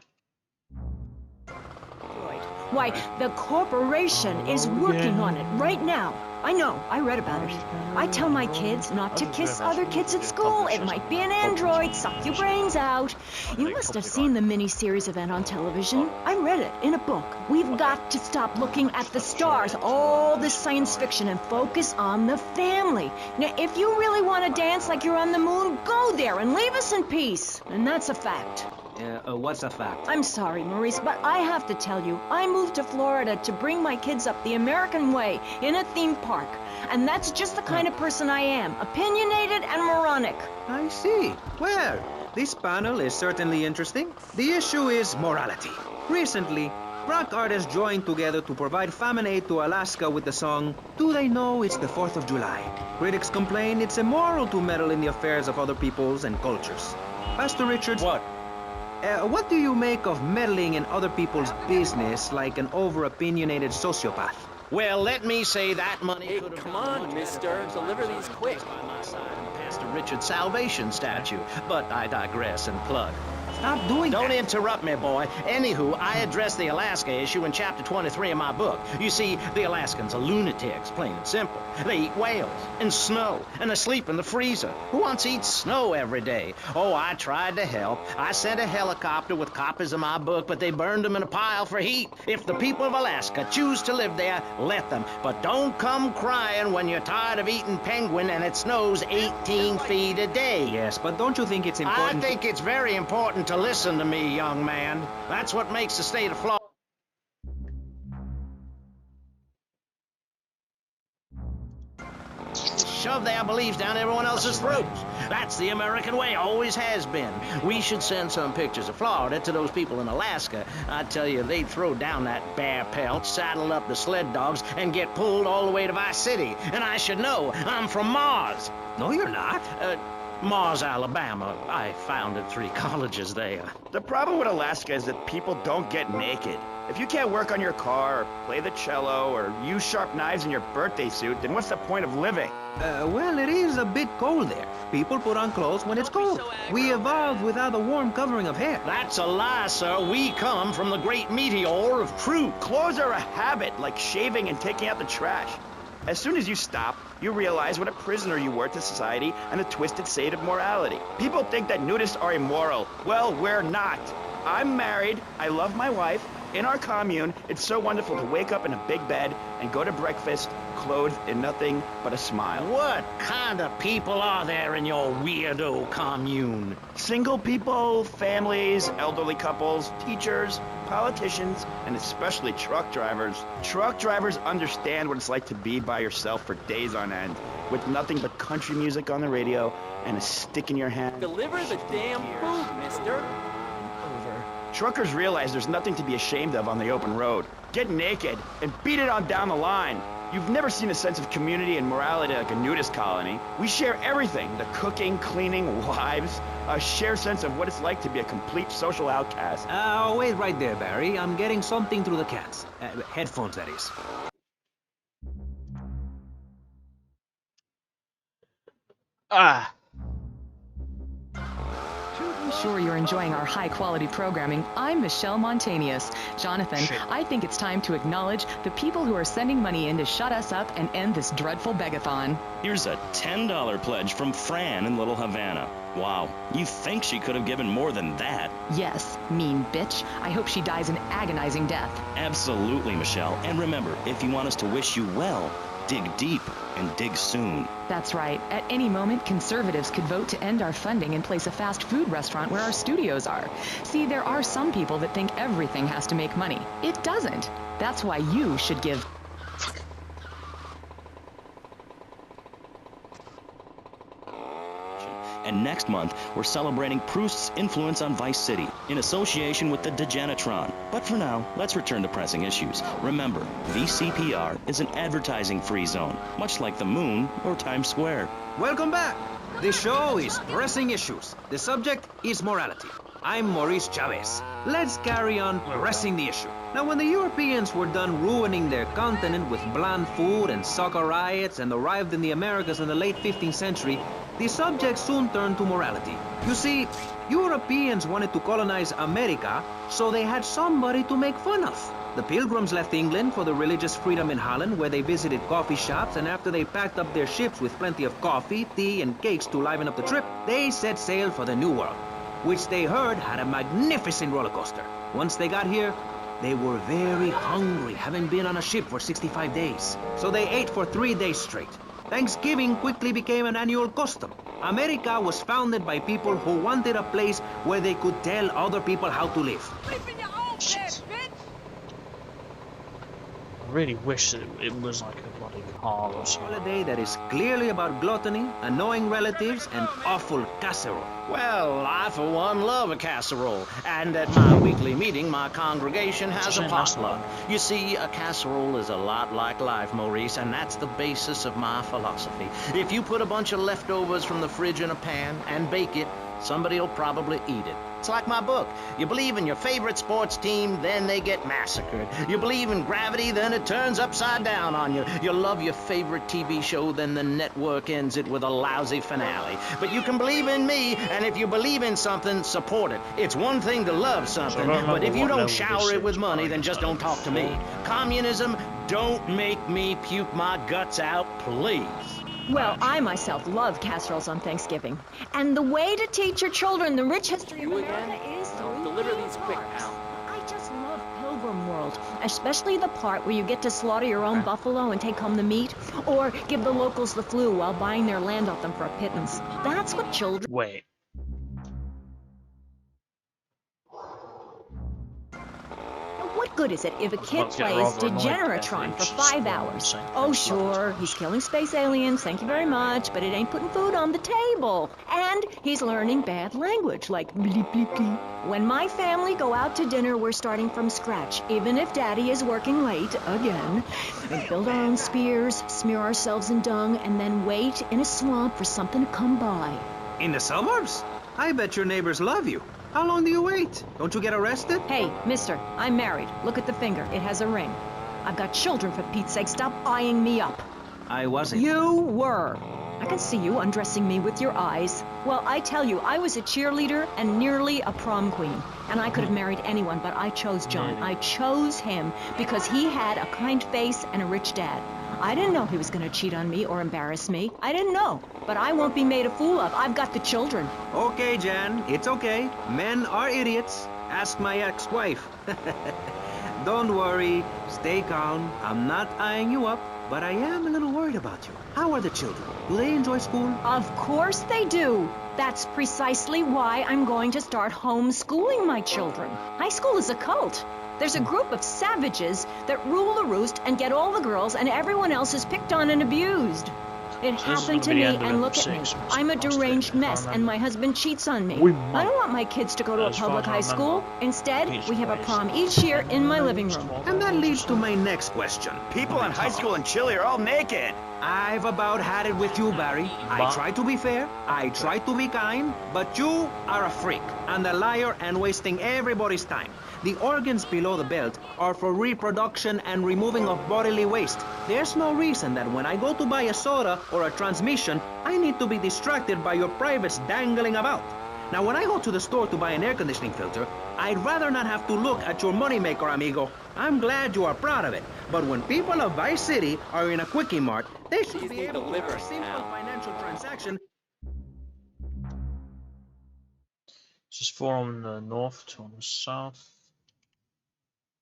Right. Why, the corporation is working on it right now. I know, I read about it. I tell my kids not to kiss other kids at school. It might be an android, suck your brains out. You must have seen the mini-series event on television. I read it in a book. We've got to stop looking at the stars, all this science fiction, and focus on the family. Now, if you really want to dance like you're on the moon, go there and leave us in peace. And that's a fact. What's a fact? I'm sorry, Maurice, but I have to tell you, I moved to Florida to bring my kids up the American way in a theme park. And that's just the kind of person I am, opinionated and moronic. I see. Well, this panel is certainly interesting. The issue is morality. Recently, rock artists joined together to provide famine aid to Alaska with the song, Do They Know It's the 4th of July? Critics complain it's immoral to meddle in the affairs of other peoples and cultures. Pastor Richards... What? What do you make of meddling in other people's business like an over-opinionated sociopath? Well, let me say that money Hey, could have come gone on, much mister. better Deliver these quick. by my side and Pastor Richard's salvation statue. But I digress and plug. Stop doing Don't that. interrupt me, boy. Anywho, I address the Alaska issue in chapter 23 of my book. You see, the Alaskans are lunatics, plain and simple. They eat whales and snow, and they sleep in the freezer. Who wants to eat snow every day? Oh, I tried to help. I sent a helicopter with copies of my book, but they burned them in a pile for heat. If the people of Alaska choose to live there, let them. But don't come crying when you're tired of eating penguin and it snows 18 feet a day. Yes, but don't you think it's important... I think it's very important to listen to me, young man. That's what makes the state of Florida. Shove their beliefs down everyone else's throats. That's the American way, always has been. We should send some pictures of Florida to those people in Alaska. I tell you, they'd throw down that bear pelt, saddle up the sled dogs, and get pulled all the way to Vice City. And I should know, I'm from Mars. No, you're not. Mars, Alabama. I founded 3 colleges there. The problem with Alaska is that people don't get naked. If you can't work on your car, or play the cello, or use sharp knives in your birthday suit, then what's the point of living? Well, it is a bit cold there. People put on clothes when it's cold. We evolved without a warm covering of hair. That's a lie, sir. We come from the great meteor of truth. Clothes are a habit, like shaving and taking out the trash. As soon as you stop, you realize what a prisoner you were to society and the twisted state of morality. People think that nudists are immoral. Well, we're not. I'm married, I love my wife. In our commune, it's so wonderful to wake up in a big bed and go to breakfast clothed in nothing but a smile. What kind of people are there in your weirdo commune? Single people, families, elderly couples, teachers, politicians, and especially truck drivers. Truck drivers understand what it's like to be by yourself for days on end, with nothing but country music on the radio and a stick in your hand. Deliver the damn food, mister. Truckers realize there's nothing to be ashamed of on the open road. Get naked and beat it on down the line. You've never seen a sense of community and morality like a nudist colony. We share everything, the cooking, cleaning, wives, a shared sense of what it's like to be a complete social outcast. Wait right there, Barry. I'm getting something through the cats. Headphones, that is. Ah. I'm sure you're enjoying our high-quality programming. I'm Michelle Montanius. Jonathan, I think it's time to acknowledge the people who are sending money in to shut us up and end this dreadful begathon. Here's a $10 pledge from Fran in Little Havana. Wow, you think she could have given more than that? Yes, mean bitch. I hope she dies an agonizing death. Absolutely, Michelle. And remember, if you want us to wish you well, dig deep and dig soon. That's right. At any moment, conservatives could vote to end our funding and place a fast food restaurant where our studios are. See, there are some people that think everything has to make money. It doesn't. That's why you should give... And next month, we're celebrating Proust's influence on Vice City in association with the Degenitron. But for now, let's return to pressing issues. Remember, VCPR is an advertising-free zone, much like the moon or Times Square. Welcome back. This show is Pressing Issues. The subject is morality. I'm Maurice Chavez. Let's carry on pressing the issue. Now, when the Europeans were done ruining their continent with bland food and soccer riots and arrived in the Americas in the late 15th century, the subject soon turned to morality. You see, Europeans wanted to colonize America, so they had somebody to make fun of. The Pilgrims left England for the religious freedom in Holland, where they visited coffee shops, and after they packed up their ships with plenty of coffee, tea, and cakes to liven up the trip, they set sail for the New World, which they heard had a magnificent roller coaster. Once they got here, they were very hungry, having been on a ship for 65 days. So they ate for 3 days straight. Thanksgiving quickly became an annual custom. America was founded by people who wanted a place where they could tell other people how to live. I really wish that it was like a bloody car or something. Holiday that is clearly about gluttony, annoying relatives, and awful casserole. Well, I for one love a casserole, and at my weekly meeting, my congregation has a potluck. You see, a casserole is a lot like life, Maurice, and that's the basis of my philosophy. If you put a bunch of leftovers from the fridge in a pan and bake it, somebody will probably eat it. It's like my book. You believe in your favorite sports team, then they get massacred. You believe in gravity, then it turns upside down on you. You love your favorite TV show, then the network ends it with a lousy finale. But you can believe in me, and if you believe in something, support it. It's one thing to love something, but if you don't shower it with money, then just don't talk to me. Communism, don't make me puke my guts out, please. Well, I myself love casseroles on Thanksgiving. And the way to teach your children the rich history of America is through deliver these quick, pal. I just love Pilgrim World, especially the part where you get to slaughter your own buffalo and take home the meat, or give the locals the flu while buying their land off them for a pittance. That's what children... Wait. What good is it if a kid plays Degeneratron for 5 hours? Oh, sure, he's killing space aliens, thank you very much, but it ain't putting food on the table. And he's learning bad language, like bleep, bleep, bleep. When my family go out to dinner, we're starting from scratch, even if Daddy is working late, again. We build our own spears, smear ourselves in dung, and then wait in a swamp for something to come by. In the suburbs? I bet your neighbors love you. How long do you wait? Don't you get arrested? Hey, mister, I'm married. Look at the finger. It has a ring. I've got children, for Pete's sake. Stop eyeing me up. I wasn't. You were. I can see you undressing me with your eyes. Well, I tell you, I was a cheerleader and nearly a prom queen. And I could have married anyone, but I chose John. I chose him because he had a kind face and a rich dad. I didn't know he was going to cheat on me or embarrass me. I didn't know. But I won't be made a fool of. I've got the children. Okay, Jan. It's okay. Men are idiots. Ask my ex-wife. Don't worry. Stay calm. I'm not eyeing you up, but I am a little worried about you. How are the children? Do they enjoy school? Of course they do. That's precisely why I'm going to start homeschooling my children. High school is a cult. There's a group of savages that rule the roost and get all the girls, and everyone else is picked on and abused. It happened to me, and look at me. I'm a deranged mess, and my husband cheats on me. I don't want my kids to go to a public high school. Instead, we have a prom each year in my living room. And that leads to my next question. People in high school in Chile are all naked. I've about had it with you, Barry. I try to be fair, I try to be kind, but you are a freak, and a liar, and wasting everybody's time. The organs below the belt are for reproduction and removing of bodily waste. There's no reason that when I go to buy a soda or a transmission, I need to be distracted by your privates dangling about. Now, when I go to the store to buy an air conditioning filter, I'd rather not have to look at your moneymaker, amigo. I'm glad you are proud of it. But when people of Vice City are in a Quickie Mart, they should be able to deliver a simple financial transaction. This is 4 on the north, 2 on the south.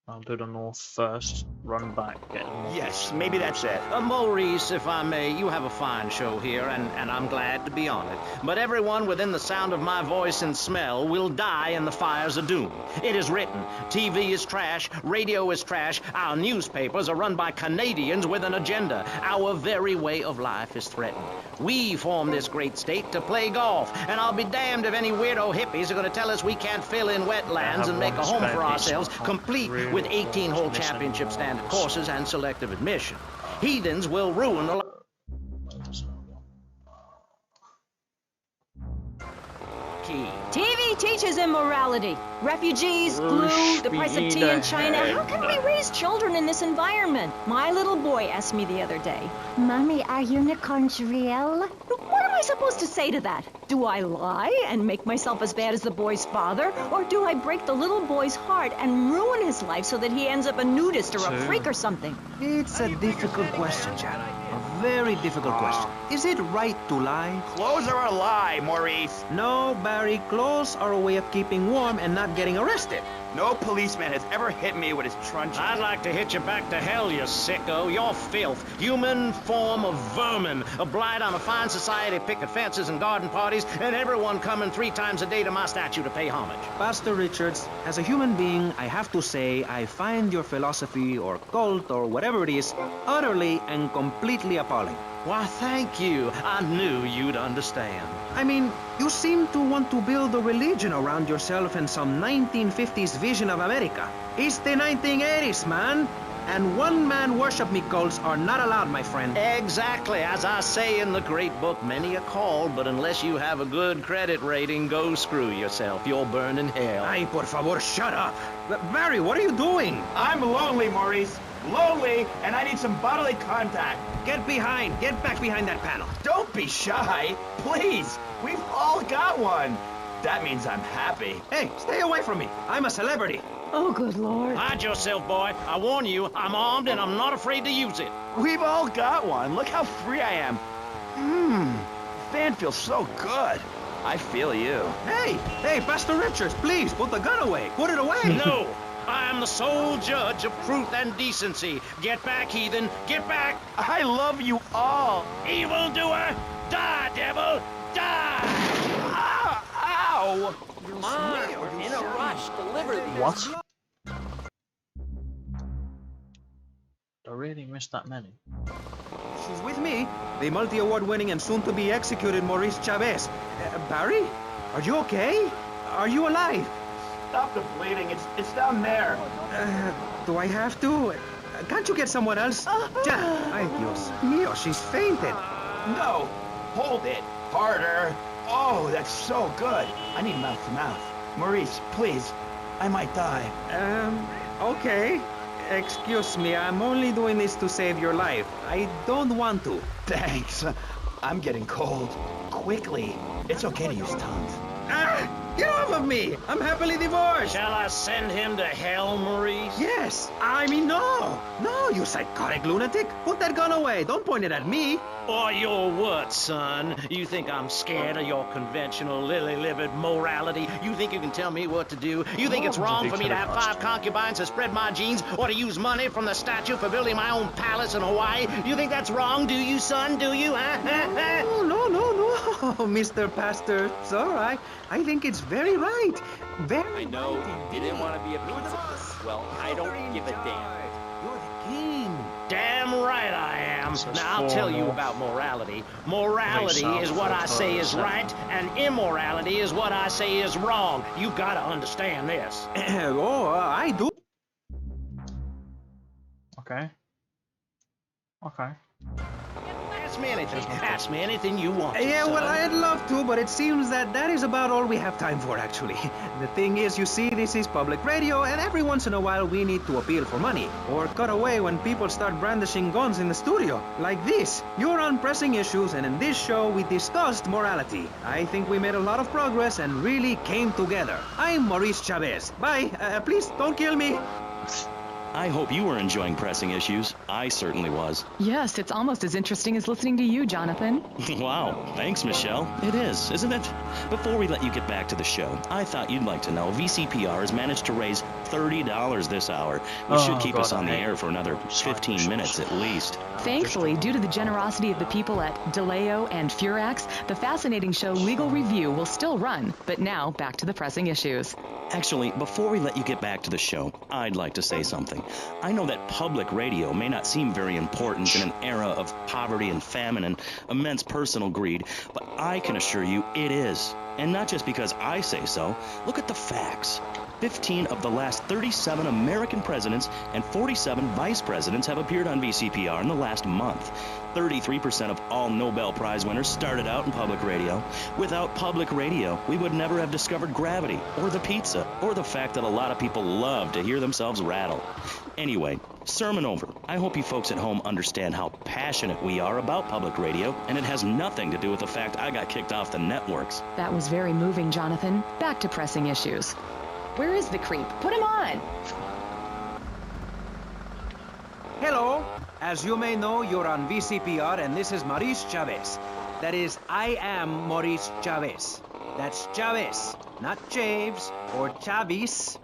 I'll do the north first, run back, get the north. Yes, maybe that's it. Maurice, if I may, you have a fine show here, and I'm glad to be on it. But everyone within the sound of my voice and smell will die in the fires of doom. It is written, TV is trash, radio is trash, our newspapers are run by Canadians with an agenda. Our very way of life is threatened. We formed this great state to play golf, and I'll be damned if any weirdo hippies are going to tell us we can't fill in wetlands and make a home for ourselves, complete with 18-hole championship standard courses and selective admission. Heathens will ruin the... TV teaches immorality. Refugees, glue, the price of tea in China. How can we raise children in this environment? My little boy asked me the other day, Mommy, are unicorns real? What am I supposed to say to that? Do I lie and make myself as bad as the boy's father? Or do I break the little boy's heart and ruin his life so that he ends up a nudist or a freak or something? It's a difficult question, Janet. A very difficult question. Is it right to lie? Clothes are a lie, Maurice. No, Barry. Clothes are a way of keeping warm and not getting arrested. No policeman has ever hit me with his truncheon. I'd like to hit you back to hell, you sicko. You're filth. Human form of vermin. A blight on a fine society, picket fences and garden parties, and everyone coming 3 times a day to my statue to pay homage. Pastor Richards, as a human being, I have to say I find your philosophy or cult or whatever it is utterly and completely appalling. Why, thank you. I knew you'd understand. I mean, you seem to want to build a religion around yourself and some 1950s vision of America. It's the 1980s, man. And one-man worship me cults are not allowed, my friend. Exactly. As I say in the great book, many are called, but unless you have a good credit rating, go screw yourself. You'll burn in hell. Ay, por favor, shut up. Barry, what are you doing? I'm lonely, Maurice. Lonely, and I need some bodily contact. Get back behind that panel. Don't be shy, please. We've all got one. That means I'm happy. Hey, stay away from me. I'm a celebrity. Oh, good Lord. Hide yourself, boy. I warn you, I'm armed and I'm not afraid to use it. We've all got one. Look how free I am. Fan feels so good. I feel you. Hey, Pastor Richards, please, put the gun away. Put it away. No. I am the sole judge of truth and decency. Get back, heathen. Get back. I love you all. Evildoer, die, devil, die. Ow! Mom, we're in a rush. Deliver these. What? I really missed that many. She's with me. The multi-award-winning and soon-to-be executed Maurice Chavez. Barry? Are you okay? Are you alive? Stop the bleeding. It's down there. Do I have to? Can't you get someone else? Ay, Dios mío, she's fainted. No. Hold it. Harder. Oh, that's so good. I need mouth to mouth. Maurice, please. I might die. Okay. Excuse me, I'm only doing this to save your life. I don't want to. Thanks. I'm getting cold. Quickly. It's okay to use tongues. Get off of me! I'm happily divorced! Shall I send him to hell, Maurice? Yes! I mean, no! No, you psychotic lunatic! Put that gun away! Don't point it at me! Or your what, son? You think I'm scared of your conventional lily-livered morality? You think you can tell me what to do? You think it's wrong for me to have 5 concubines to spread my genes, or to use money from the statue for building my own palace in Hawaii? You think that's wrong, do you, son? Do you, huh? No, Mr. Pastor. It's all right. I think it's very right. Very I know you didn't want to be a pizza puss. Well, I don't give a damn. You're the king. Damn right I am. Now, I'll tell you about morality. Morality is what I say is right, and immorality is what I say is wrong. You gotta understand this. I do. Okay. Ask me anything you want. Yeah, well, I'd love to, but it seems that is about all we have time for, actually. The thing is, you see, this is public radio, and every once in a while we need to appeal for money, or cut away when people start brandishing guns in the studio. Like this. You're on Pressing Issues, and in this show we discussed morality. I think we made a lot of progress and really came together. I'm Maurice Chavez. Bye. Please, don't kill me. I hope you were enjoying Pressing Issues. I certainly was. Yes, it's almost as interesting as listening to you, Jonathan. Wow, thanks, Michelle. It is, isn't it? Before we let you get back to the show, I thought you'd like to know VCPR has managed to raise $30 this hour, which should keep us on the air for another 15 minutes at least. Thankfully, due to the generosity of the people at DeLeo and Furax, the fascinating show Legal Review will still run. But now, back to the Pressing Issues. Actually, before we let you get back to the show, I'd like to say something. I know that public radio may not seem very important in an era of poverty and famine and immense personal greed, but I can assure you it is. And not just because I say so. Look at the facts. 15 of the last 37 American presidents and 47 vice presidents have appeared on VCPR in the last month. 33% of all Nobel Prize winners started out in public radio. Without public radio, we would never have discovered gravity, or the pizza, or the fact that a lot of people love to hear themselves rattle. Anyway, sermon over. I hope you folks at home understand how passionate we are about public radio, and it has nothing to do with the fact I got kicked off the networks. That was very moving, Jonathan. Back to pressing issues. Where is the creep? Put him on! Hello. As you may know, you're on VCPR, and this is Maurice Chavez. That is, I am Maurice Chavez. That's Chavez, not Chaves or Chavis.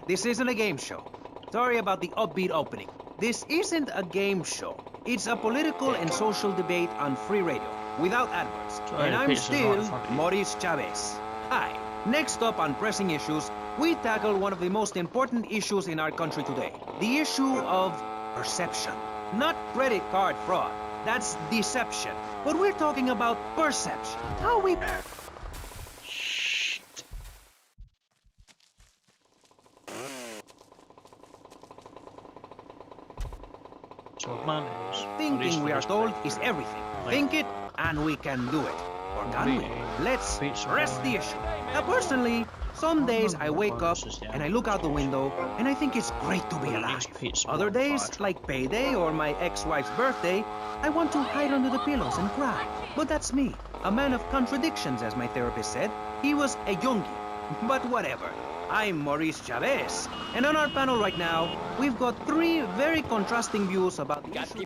This isn't a game show. Sorry about the upbeat opening. This isn't a game show. It's a political and social debate on free radio, without adverts. And I'm still Maurice Chavez. Hi. Next up on Pressing Issues, we tackle one of the most important issues in our country today. The issue of perception. Not credit card fraud. That's deception. But we're talking about perception. How we... Thinking, we are told, is everything. Think it, and we can do it. Or can we? Let's press the issue. Now, personally, some days I wake up and I look out the window and I think it's great to be alive. Other days, like payday or my ex-wife's birthday, I want to hide under the pillows and cry. But that's me. A man of contradictions, as my therapist said. He was a Jungie. But whatever. I'm Maurice Chavez. And on our panel right now, we've got three very contrasting views about the issue.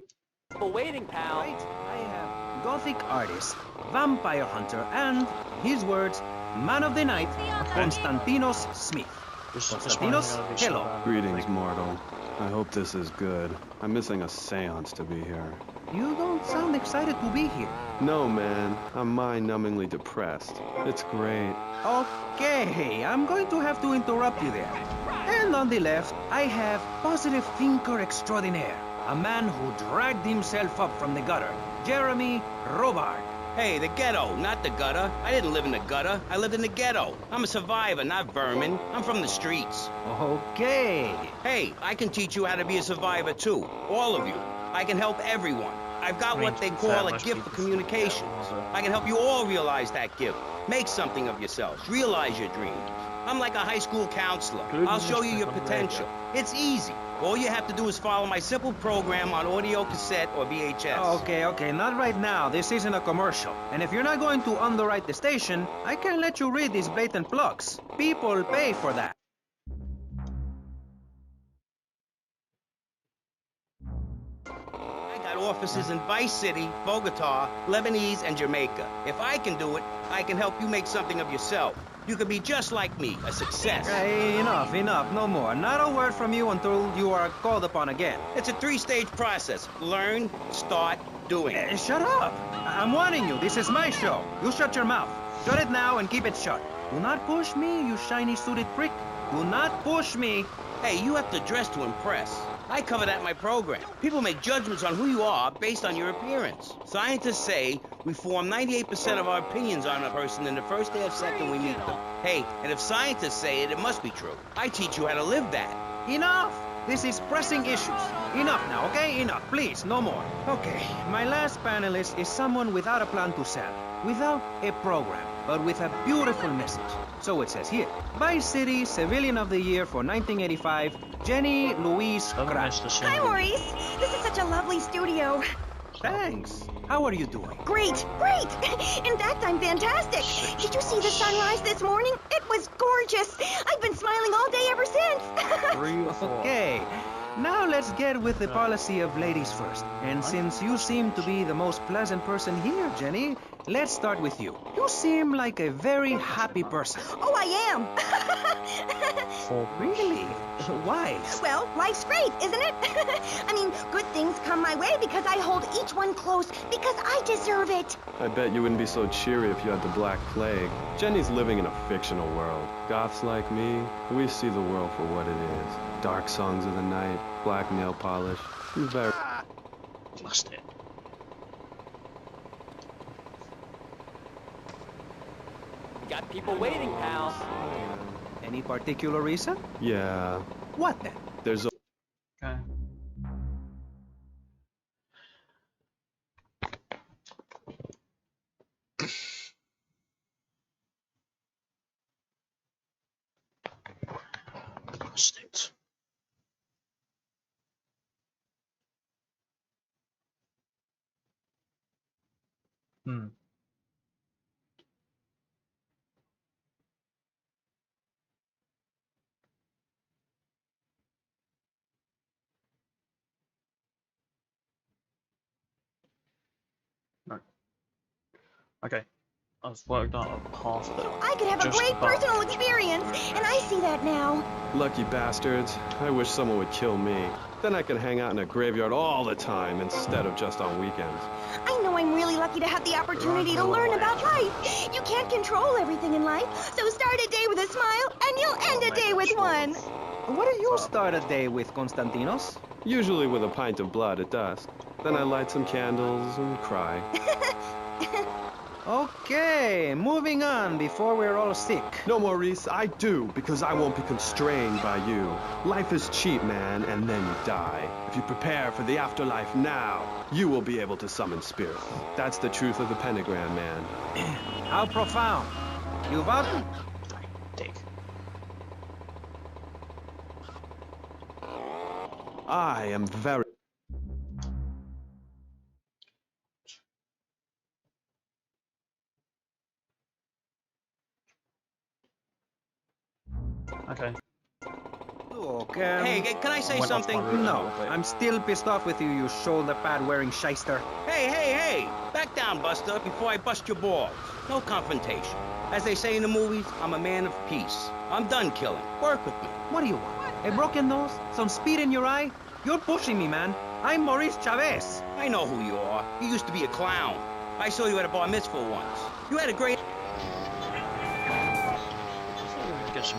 People waiting, pal. Right. I have Gothic artist, vampire hunter, and, his words, man of the night, Konstantinos Smith. Konstantinos, hello. Greetings, mortal. I hope this is good. I'm missing a seance to be here. You don't sound excited to be here. No, man. I'm mind-numbingly depressed. It's great. Okay, I'm going to have to interrupt you there. And on the left, I have positive thinker extraordinaire, a man who dragged himself up from the gutter, Jeremy Robart. Hey, the ghetto, not the gutter. I didn't live in the gutter. I lived in the ghetto. I'm a survivor, not vermin. I'm from the streets. Okay. Hey, I can teach you how to be a survivor, too. All of you. I can help everyone. I've got what they call a gift for communication. I can help you all realize that gift. Make something of yourselves. Realize your dreams. I'm like a high school counselor. I'll show you your potential. It's easy. All you have to do is follow my simple program on audio cassette or VHS. Okay, not right now. This isn't a commercial. And if you're not going to underwrite the station, I can't let you read these blatant plugs. People pay for that. I got offices in Vice City, Bogota, Lebanese, and Jamaica. If I can do it, I can help you make something of yourself. You could be just like me, a success. Hey, enough, no more. Not a word from you until you are called upon again. It's a three-stage process. Learn, start, doing. Shut up! I'm warning you, this is my show. You shut your mouth. Shut it now and keep it shut. Do not push me, you shiny suited prick. Do not push me. Hey, you have to dress to impress. I cover that in my program. People make judgments on who you are based on your appearance. Scientists say we form 98% of our opinions on a person in the first half second we meet them. Hey, and if scientists say it, it must be true. I teach you how to live that. Enough! This is pressing issues. Enough now, okay? Enough, please, no more. Okay, my last panelist is someone without a plan to sell, without a program, but with a beautiful message. So it says here, Vice City Civilian of the Year for 1985, Jenny Louise Kraft. Hi, Maurice. This is such a lovely studio. Thanks. How are you doing? Great. In fact, I'm fantastic. Did you see the sunrise this morning? It was gorgeous. I've been smiling all day ever since. Okay. Now let's get with the policy of ladies first. And since you seem to be the most pleasant person here, Jenny, let's start with you. You seem like a very happy person. Oh, I am. Oh, really? Why? Well, life's great, isn't it? I mean, good things come my way because I hold each one close because I deserve it. I bet you wouldn't be so cheery if you had the Black Plague. Jenny's living in a fictional world. Goths like me, we see the world for what it is. Dark songs of the night, black nail polish. Very... Lost it. We got people waiting, pal. Any particular reason? Yeah. What then? There's a... Okay. Bastards. Hmm. No. Okay. I've worked out a path that I could have a just great about- personal experience, and I see that now. Lucky bastards. I wish someone would kill me. Then I could hang out in a graveyard all the time instead of just on weekends. I know I'm really lucky to have the opportunity to learn about life. You can't control everything in life, so start a day with a smile, and you'll end a day with one. What do you start a day with, Konstantinos? Usually with a pint of blood at dusk. Then I light some candles and cry. Okay, moving on before we're all sick. No, Maurice, I do, because I won't be constrained by you. Life is cheap, man, and then you die. If you prepare for the afterlife now, you will be able to summon spirits. That's the truth of the pentagram, man. How profound. You vote? Dick. I am very... Okay. Look, Hey, can I say Went off something? my route a No, little bit. I'm still pissed off with you, you shoulder pad wearing shyster. Hey! Back down, Buster, before I bust your balls. No confrontation. As they say in the movies, I'm a man of peace. I'm done killing. Work with me. What do you want? A broken nose? Some speed in your eye? You're pushing me, man. I'm Maurice Chavez. I know who you are. You used to be a clown. I saw you at a bar mitzvah once. You had a great... Get some.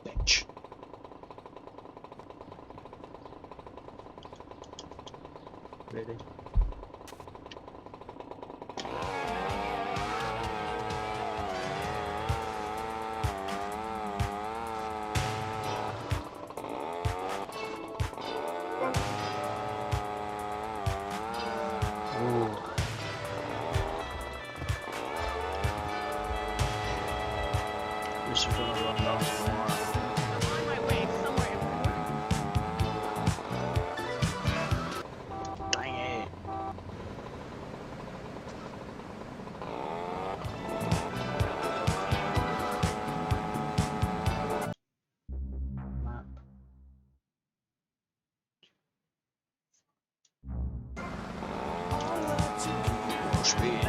Bitch. Really? Ooh. This is gonna run down to the line. Dang it. Map. More speed.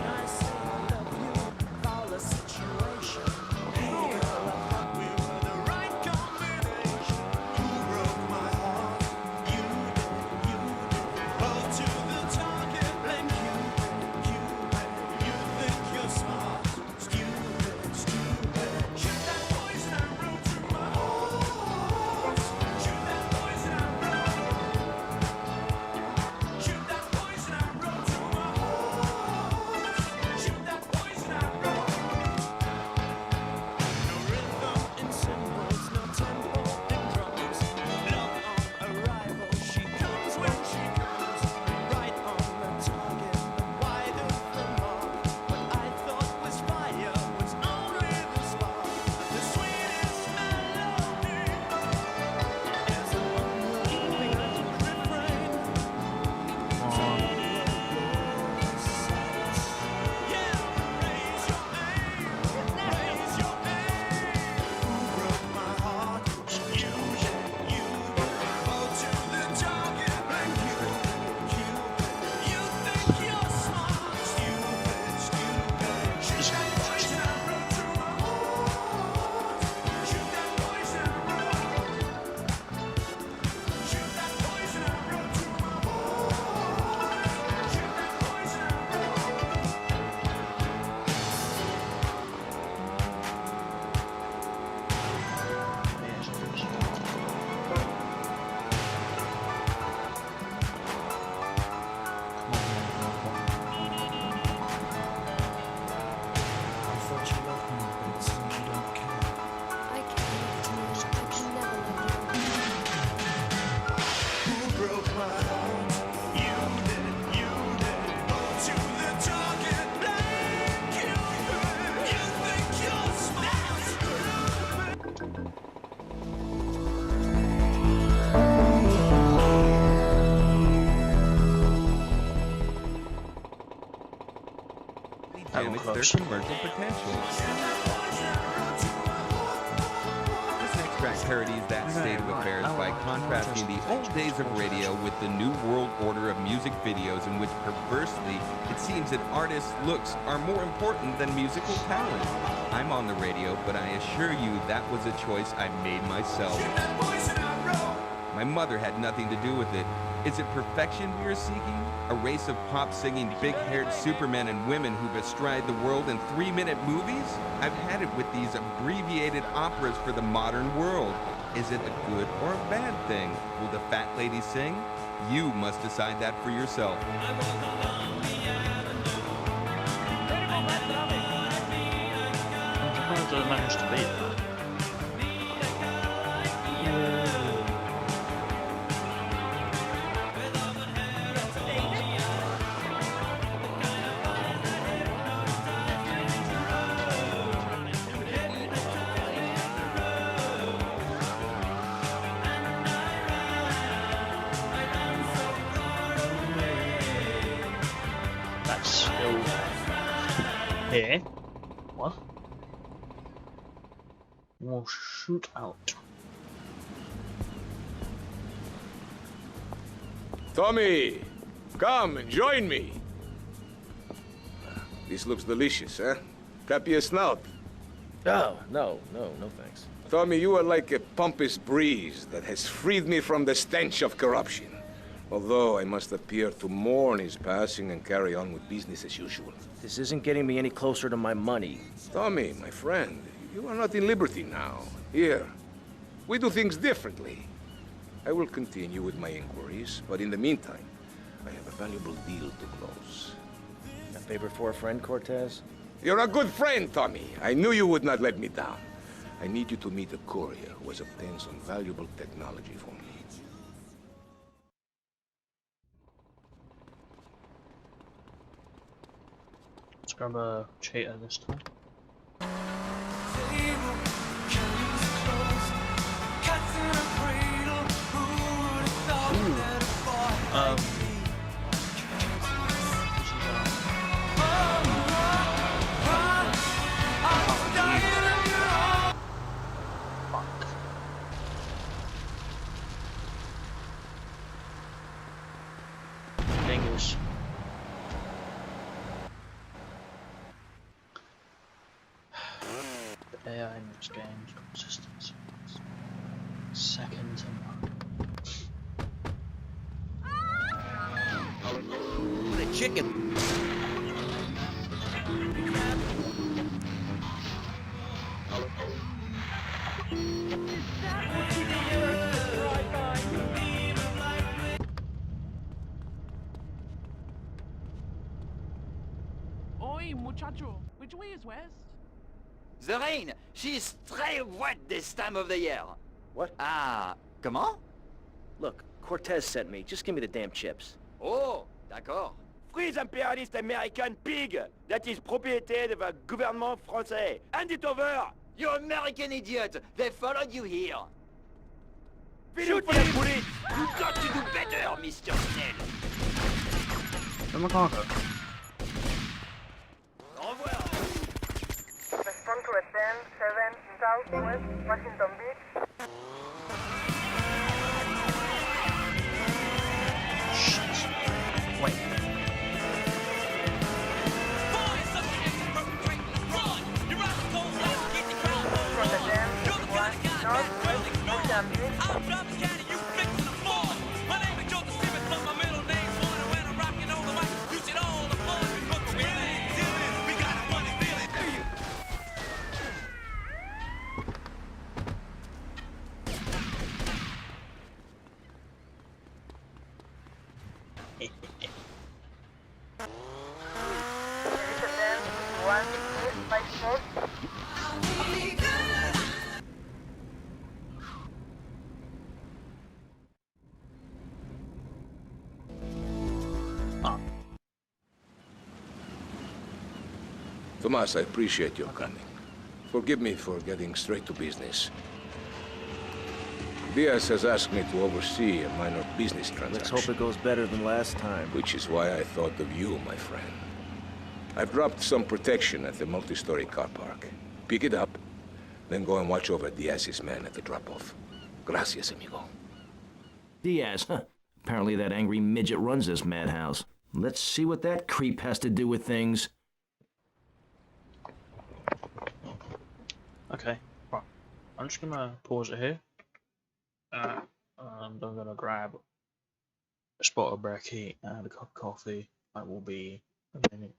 damage their commercial potential. This next track parodies that state of affairs by contrasting the old days of radio with the new world order of music videos, in which perversely it seems that artists' looks are more important than musical talent. I'm on the radio, but I assure you that was a choice I made myself. My mother had nothing to do with it. Is it perfection we are seeking? A race of pop-singing, big-haired supermen and women who bestride the world in 3-minute movies? I've had it with these abbreviated operas for the modern world. Is it a good or a bad thing? Will the fat lady sing? You must decide that for yourself. I'm surprised I managed to beat that. That's still here. What? We'll shoot out. Tommy, come and join me. This looks delicious, huh? Copy a snout. Oh, no thanks. Tommy, you are like a pompous breeze that has freed me from the stench of corruption. Although I must appear to mourn his passing and carry on with business as usual. This isn't getting me any closer to my money. Tommy, my friend, you are not in Liberty now. Here, we do things differently. I will continue with my inquiries, but in the meantime, I have a valuable deal to close. A favor for a friend, Cortez? You're a good friend, Tommy. I knew you would not let me down. I need you to meet a courier who has obtained some valuable technology for me. Let's grab a cheater this time. Dingus. The AI in this game is consistency. Second The chicken. Oi, muchacho, which way is west? The rain, she's très wet this time of the year. What? Ah, comment? Look, Cortez sent me. Just give me the damn chips. Oh, d'accord. Free the imperialist American pig that is propriété of the gouvernement français. Hand it over! You American idiot! They followed you here. Shoot for the bullet! You got to do better, Mr. Snell. Where's my cargo? Au revoir. Respond to a 10-7 Southwest Washington Beach. Wait. Tomas, I appreciate your coming. Forgive me for getting straight to business. Diaz has asked me to oversee a minor business transaction. Let's hope it goes better than last time. Which is why I thought of you, my friend. I've dropped some protection at the multi-story car park. Pick it up, then go and watch over Diaz's men at the drop-off. Gracias, amigo. Diaz, huh? Apparently that angry midget runs this madhouse. Let's see what that creep has to do with things. Okay, right. I'm just gonna pause it here. And I'm gonna grab a spot of brekkie and a cup of coffee. I will be a minute.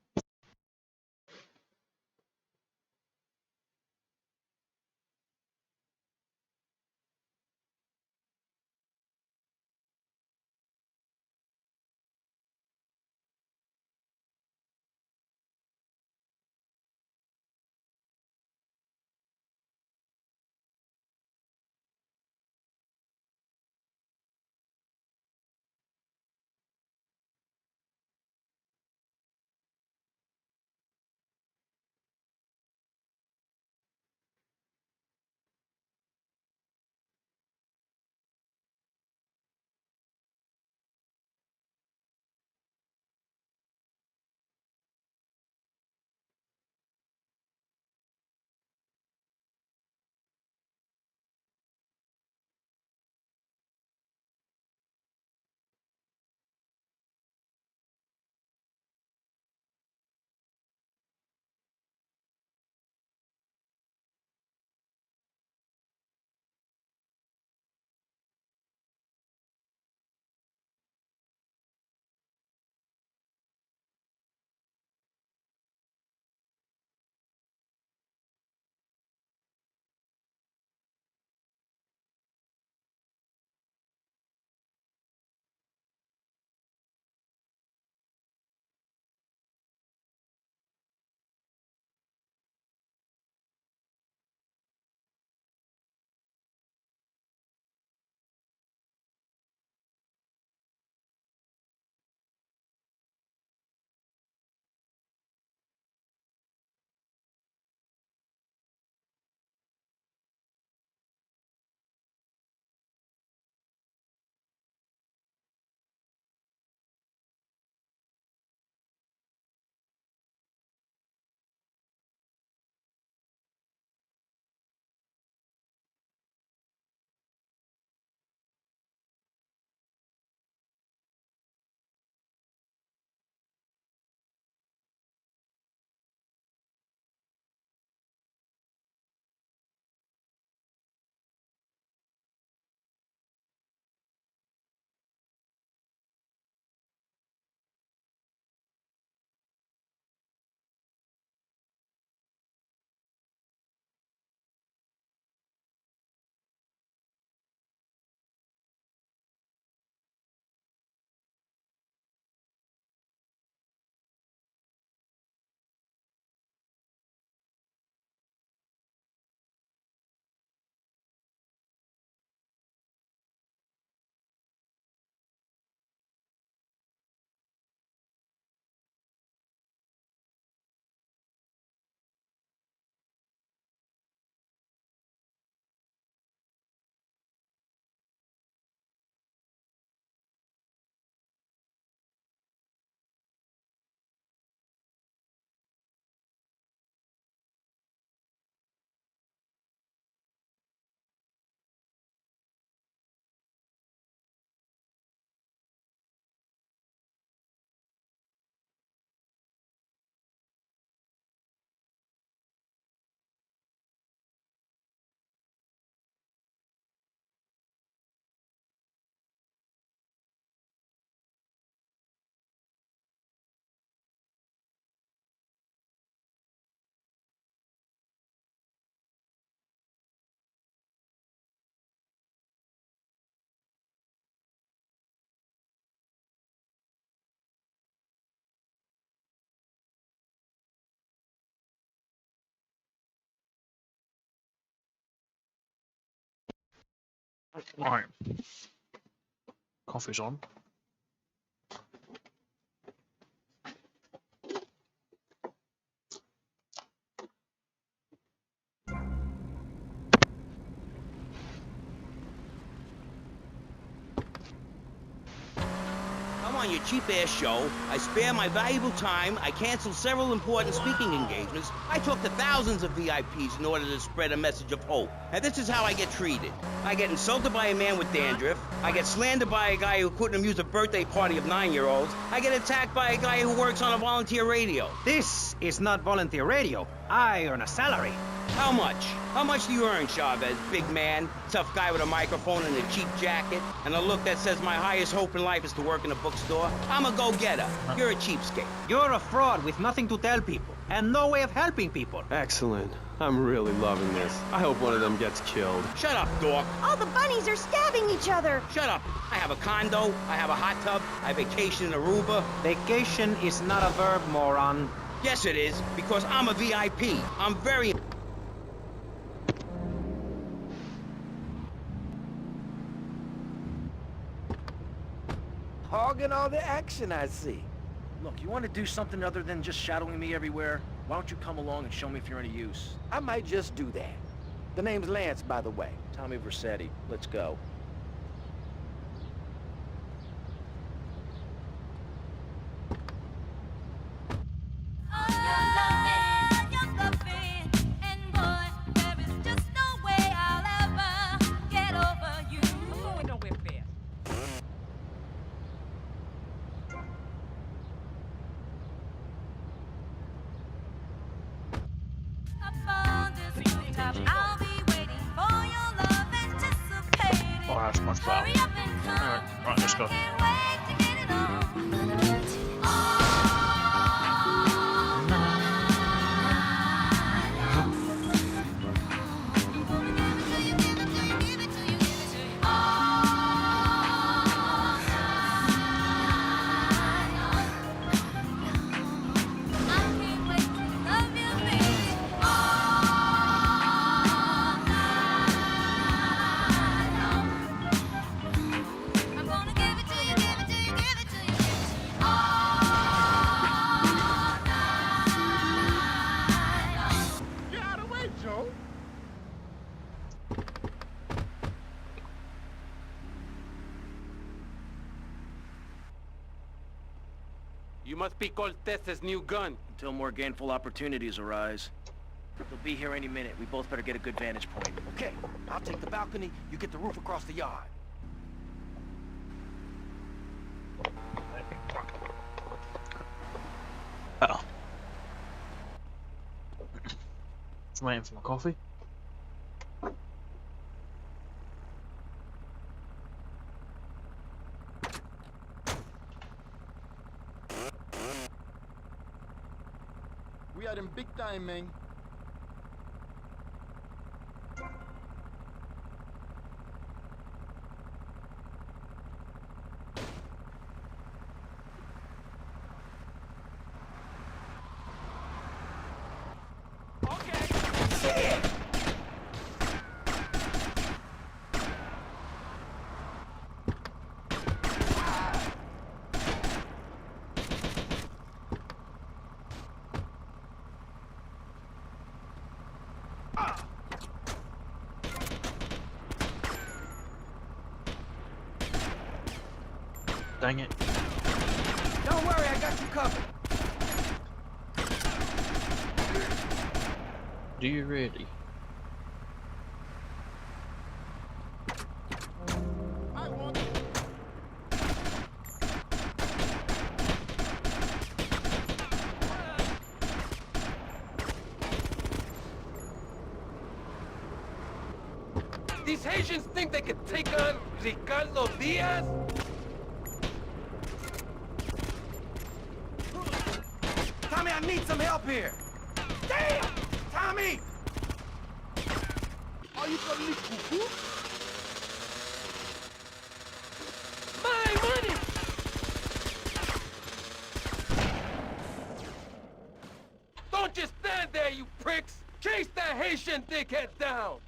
Right. Coffee's on. Come on, on your cheap-ass show. I spare my valuable time. I cancel several important speaking engagements. I talk to thousands of VIPs in order to spread a message of hope. And this is how I get treated. I get insulted by a man with dandruff. I get slandered by a guy who couldn't amuse a birthday party of 9-year-olds. I get attacked by a guy who works on a volunteer radio. This is not volunteer radio. I earn a salary. How much? How much do you earn, Chavez, big man? Tough guy with a microphone and a cheap jacket, and a look that says my highest hope in life is to work in a bookstore? I'm a go-getter. You're a cheapskate. You're a fraud with nothing to tell people, and no way of helping people. Excellent. I'm really loving this. I hope one of them gets killed. Shut up, dork. All the bunnies are stabbing each other. Shut up. I have a condo, I have a hot tub, I vacation in Aruba. Vacation is not a verb, moron. Yes, it is, because I'm a VIP. I'm very... Hogging all the action, I see. Look, you want to do something other than just shadowing me everywhere? Why don't you come along and show me if you're any use? I might just do that. The name's Lance, by the way. Tommy Vercetti. Let's go. Oh, that's much better. Alright, right, let's go. You must be Cortez's new gun. Until more gainful opportunities arise. They'll be here any minute. We both better get a good vantage point. Okay, I'll take the balcony, you get the roof across the yard. Oh. Just waiting for my coffee. We are in big time, man. Dang it. Don't worry, I got you covered. Do you really? These Haitians think they can take on Ricardo Diaz? Tommy, I need some help here. Damn! Tommy! Are you from the cuckoo? My money! Don't just stand there, you pricks! Chase that Haitian dickhead down!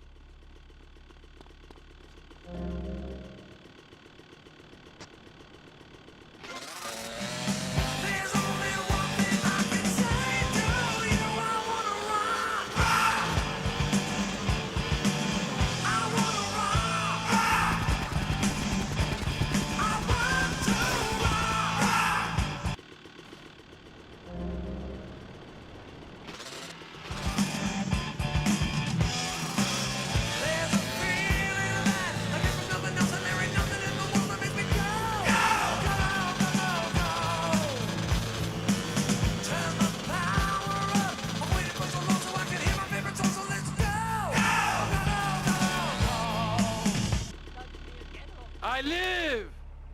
I live!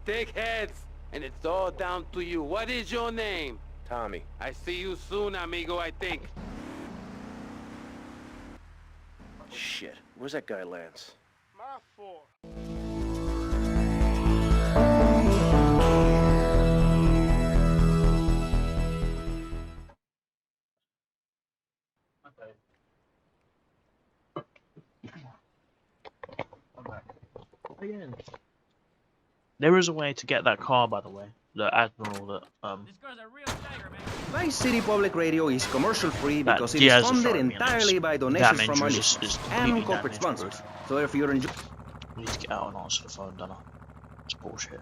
Dickheads! And it's all down to you. What is your name? Tommy. I see you soon, amigo, I think. Shit, where's that guy Lance? My fault. Again. There is a way to get that car, by the way. The Admiral that Vice City Public Radio is commercial free that because it Diaz is is funded throwing me entirely on by this. donations Damage from our is listeners completely and corporate damaged, sponsors. So if you're enjoying... We need to get out and answer the phone, don't I? It's bullshit.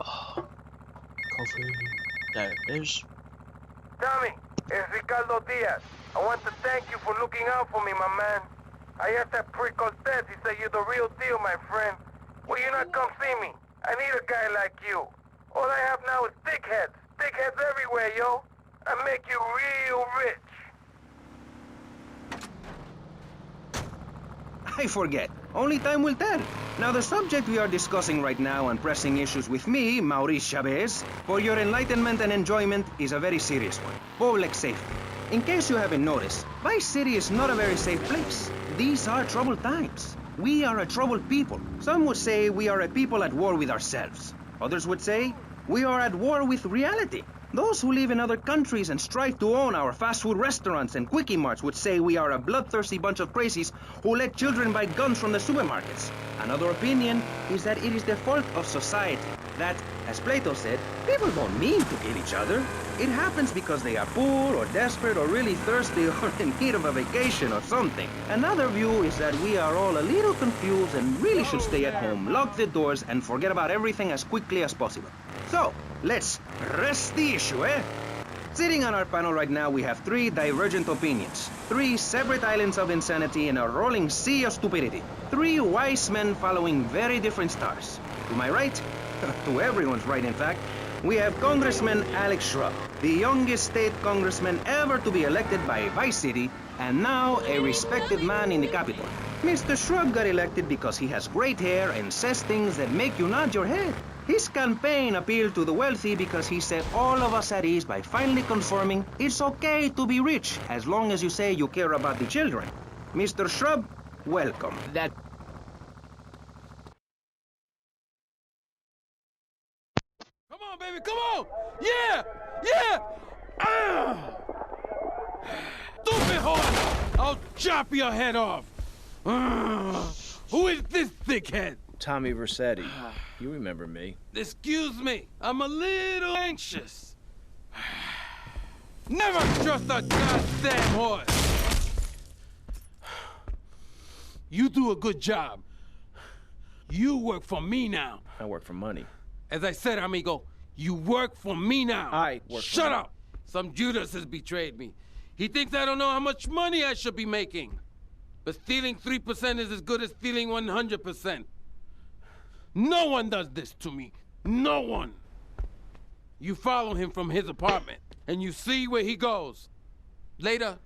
Oh, coffee. There it is. Tommy, it's Ricardo Diaz. I want to thank you for looking out for me, my man. I asked that prick Cortez. He said you're the real deal, my friend. Will you not come see me? I need a guy like you. All I have now is dickheads. Dickheads everywhere, yo. I make you real rich. I forget. Only time will tell. Now, the subject we are discussing right now and pressing issues with me, Maurice Chavez, for your enlightenment and enjoyment is a very serious one. Public safety. In case you haven't noticed, Vice City is not a very safe place. These are troubled times. We are a troubled people. Some would say we are a people at war with ourselves. Others would say we are at war with reality. Those who live in other countries and strive to own our fast food restaurants and quickie marts would say we are a bloodthirsty bunch of crazies who let children buy guns from the supermarkets. Another opinion is that it is the fault of society. That, as Plato said, people don't mean to kill each other. It happens because they are poor or desperate or really thirsty or in need of a vacation or something. Another view is that we are all a little confused and really should stay at home, lock the doors, and forget about everything as quickly as possible. So, let's press the issue, eh? Sitting on our panel right now, we have three divergent opinions. Three separate islands of insanity in a rolling sea of stupidity. Three wise men following very different stars. To my right, to everyone's right in fact, we have Congressman Alex Shrub, the youngest state congressman ever to be elected by Vice City, and now a respected man in the Capitol. Mr. Shrub got elected because he has great hair and says things that make you nod your head. His campaign appealed to the wealthy because he set all of us at ease by finally confirming it's okay to be rich as long as you say you care about the children. Mr. Shrub, welcome. That... Come on, baby, come on! Yeah! Yeah! Stupid horse! I'll chop your head off! Who is this thickhead? Tommy Vercetti. You remember me. Excuse me, I'm a little anxious. Never trust a goddamn horse. You do a good job. You work for me now. I work for money. As I said, amigo, you work for me now. I work for Shut up! Some Judas has betrayed me. He thinks I don't know how much money I should be making. But stealing 3% is as good as stealing 100%. No one does this to me. No one. You follow him from his apartment, and you see where he goes. Later,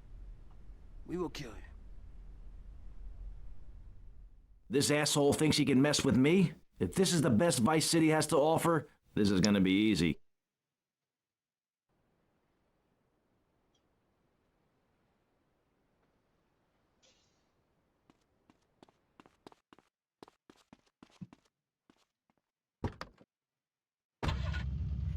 we will kill him. This asshole thinks he can mess with me? If this is the best Vice City has to offer, this is gonna be easy.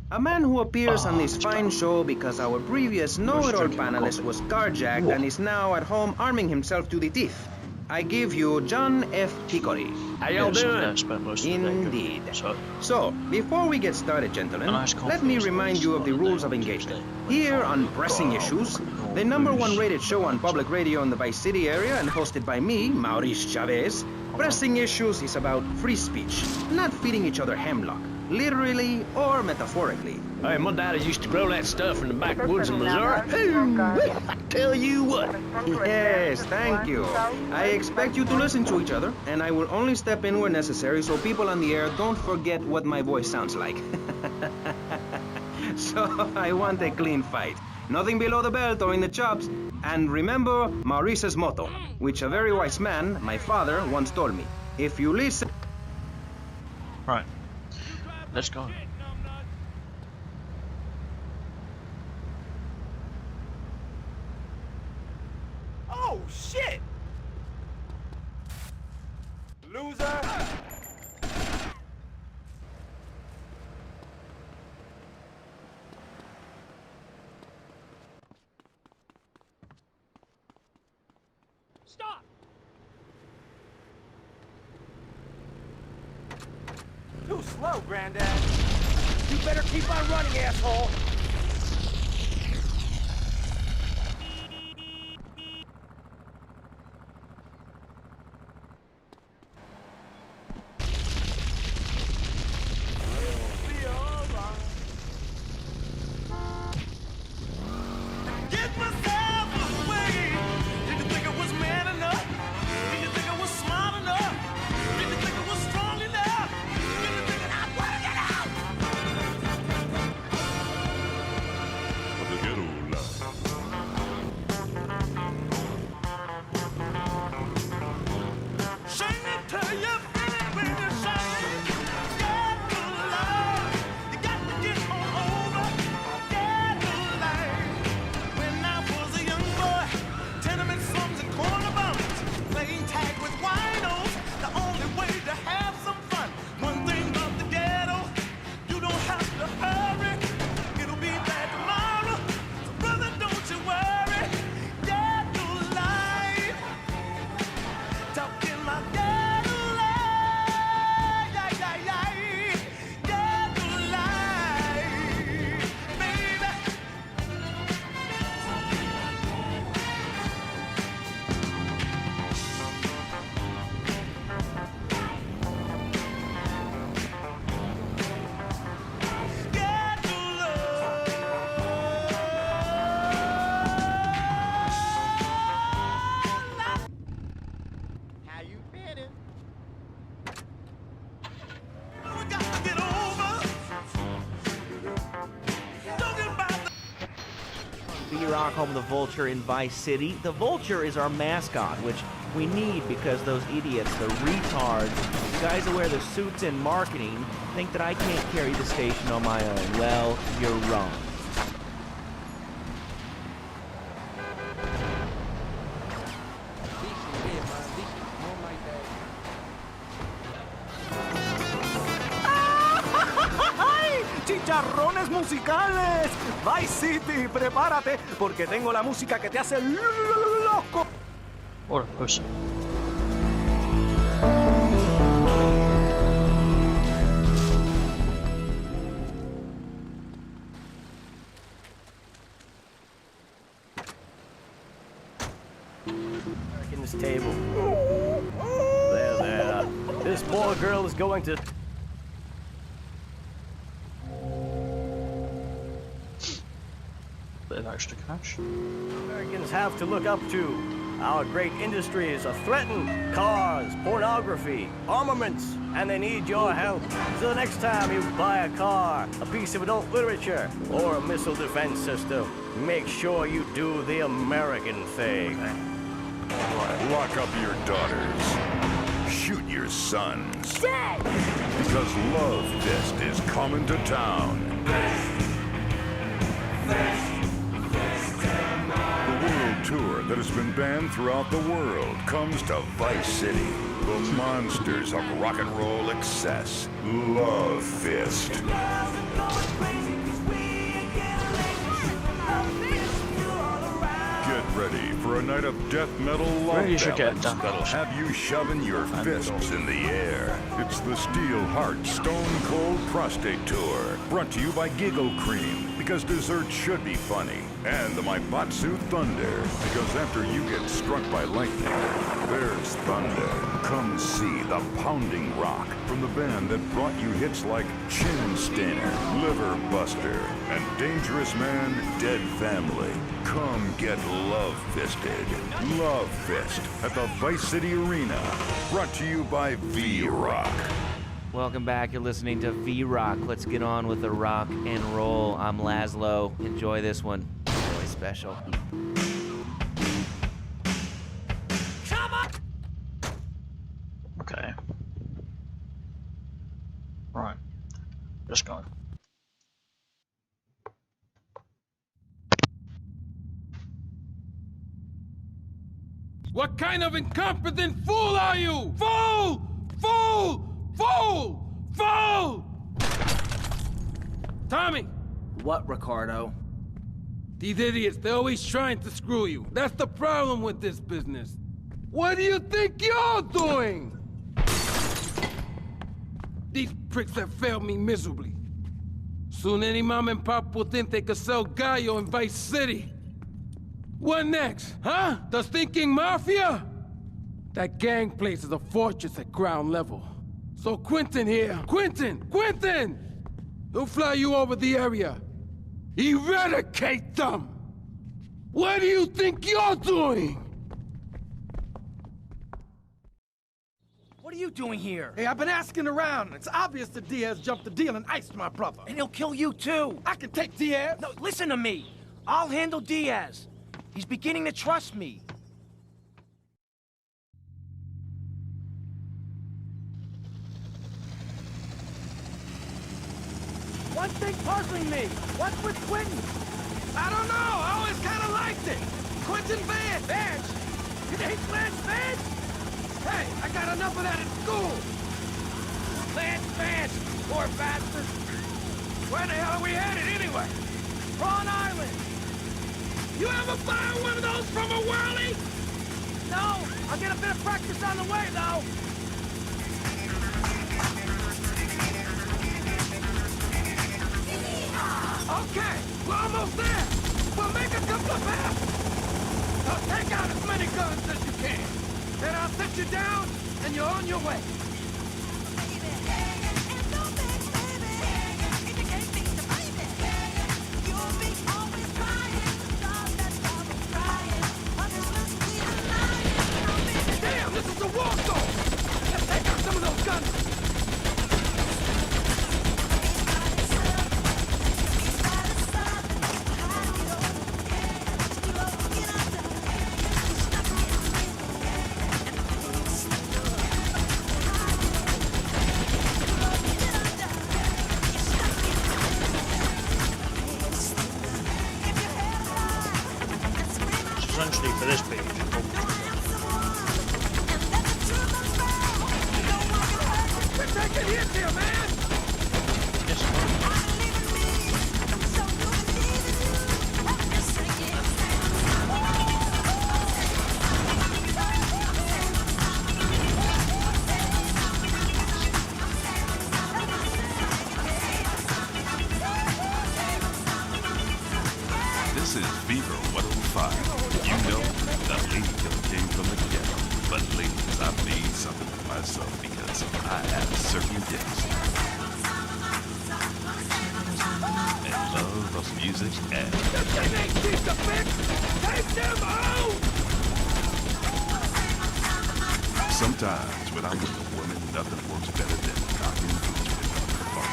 A man who appears on this fine show because our previous know-it-all panelist was carjacked and is now at home arming himself to the teeth. I give you John F. Hickory. How y'all doing? Indeed. So, before we get started, gentlemen, let me remind you of the rules of engagement. Here on Pressing Issues, the #1 rated show on public radio in the Vice City area and hosted by me, Maurice Chavez, Pressing Issues is about free speech, not feeding each other hemlock, literally or metaphorically. Hey, my daddy used to grow that stuff in the backwoods of Missouri. I tell you what. Yes, thank you. I expect you to listen to each other, and I will only step in where necessary so people on the air don't forget what my voice sounds like. So I want a clean fight. Nothing below the belt or in the chops. And remember Maurice's motto, which a very wise man, my father, once told me. If you listen... Right. Let's go. Oh, shit! Loser! Stop! Too slow, Granddad. You better keep on running, asshole. V-Rock, home of the Vulture in Vice City. The Vulture is our mascot, which we need because those idiots, the retards, the guys that wear the suits in marketing, think that I can't carry the station on my own. Well, you're wrong. Chicharrones musicales. Vice City, prepárate, porque tengo la música que te hace loco. What a pussy. In this table. There. This boy girl is going to... Bit of extra cash. Americans have to look up to. Our great industries are threatened. Cars, pornography, armaments, and they need your help. So the next time you buy a car, a piece of adult literature, or a missile defense system, make sure you do the American thing. Lock up your daughters. Shoot your sons. Dad! Because Love Fist is coming to town. The world tour that has been banned throughout the world comes to Vice City. The monsters of rock and roll excess. Love Fist. Get ready for a night of death metal love ballads that'll have you shoving your fists in the air. It's the Steel Heart Stone Cold Prostate Tour, brought to you by Giggle Cream, because dessert should be funny, and the Maibatsu Thunder, because after you get struck by lightning, there's thunder. Come see the pounding rock from the band that brought you hits like Chin Stainer, Liver Buster, and Dangerous Man, Dead Family. Come get Love Fisted. Love Fist at the Vice City Arena. Brought to you by V-Rock. Welcome back. You're listening to V-Rock. Let's get on with the rock and roll. I'm Laszlo. Enjoy this one. Really special. Let's go. What kind of incompetent fool are you? Fool! Fool! Fool! Fool! Tommy! What, Ricardo? These idiots, they're always trying to screw you. That's the problem with this business. What do you think you're doing? These pricks have failed me miserably. Soon any mom and pop will think they could sell Gallo in Vice City. What next, huh? The Thinking Mafia? That gang place is a fortress at ground level. So Quentin here, Quentin! He'll fly you over the area. Eradicate them! What do you think you're doing? What are you doing here? Hey, I've been asking around. It's obvious that Diaz jumped the deal and iced my brother. And he'll kill you too. I can take Diaz. No, listen to me. I'll handle Diaz. He's beginning to trust me. One thing puzzling me. What's with Quentin? I don't know. I always kind of liked it. Quentin Vance. Vance? You hate Lance Vance? Hey, I got enough of that at school. Vance, poor bastard. Where the hell are we headed anyway? Prawn Island. You ever fire one of those from a whirly? No, I'll get a bit of practice on the way, though. Okay, we're almost there. We'll make a couple of passes. Now take out as many guns as you can. Then I'll set you down, and you're on your way. Damn, this is a war zone. Let's take out some of those guns. Essentially for this page. We're taking hits here, man! This is Fever 105. You know, the lady killer came from the ghetto. But ladies, I made something for myself because I have a certain taste. And love of music and... Sometimes when I'm with a woman, nothing works better than knocking boots with her.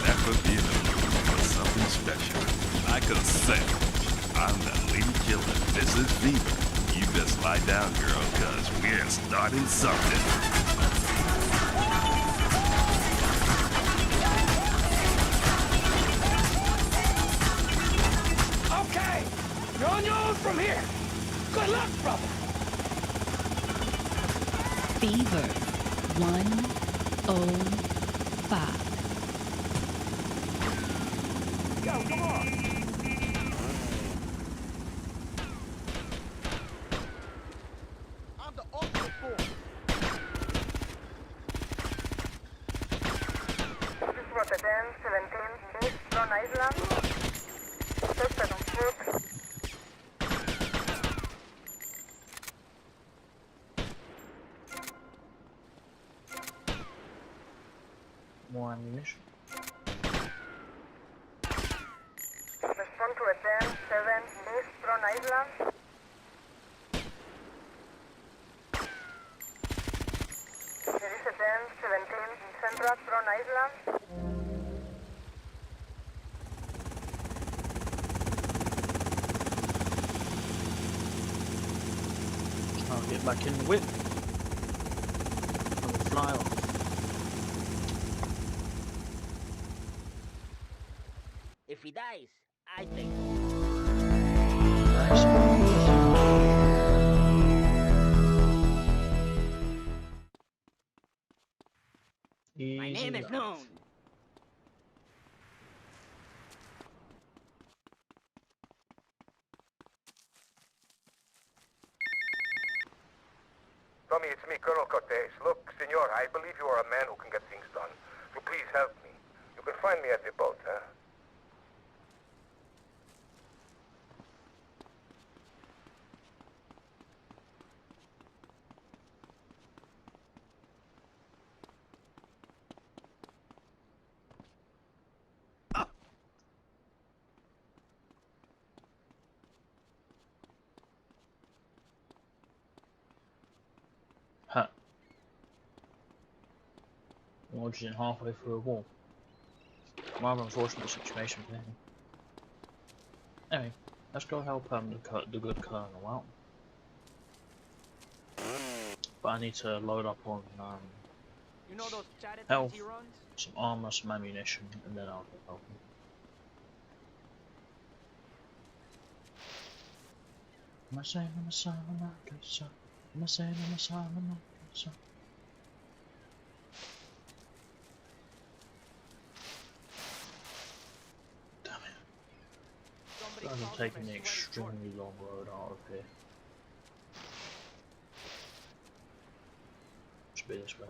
That could be something special. Like a sandwich. I'm the lady killer. This is Fever. You best lie down, girl, because we're starting something. Okay, you're on your own from here. Good luck, brother. Fever 105. Yo, come on. I'm the ultimate fool. This is Rotterdam 17, East Long Island. Suspect on foot. More ammunition. Respond to a 10, 7, East Long Island. There is a 10, 17, Central Long Island. I'll get back in the whip. fly off. If he dies, I think. My name is known. Tommy, it's me, Colonel Cortez. Look, senor, I believe you are a man who can get things done. So please help me. You can find me at the boat, huh? Huh. Launching halfway through a wall. Rather unfortunate situation for him. Anyway, let's go help the good colonel out. But I need to load up on You know those health, he runs? some armor, some ammunition, and then I'll go help him. I'm saying I'm a son, I'm a son. I'm saying I'm a son, I'm a son. Damn it. I'm taking the extremely long road out of here. Should be this way.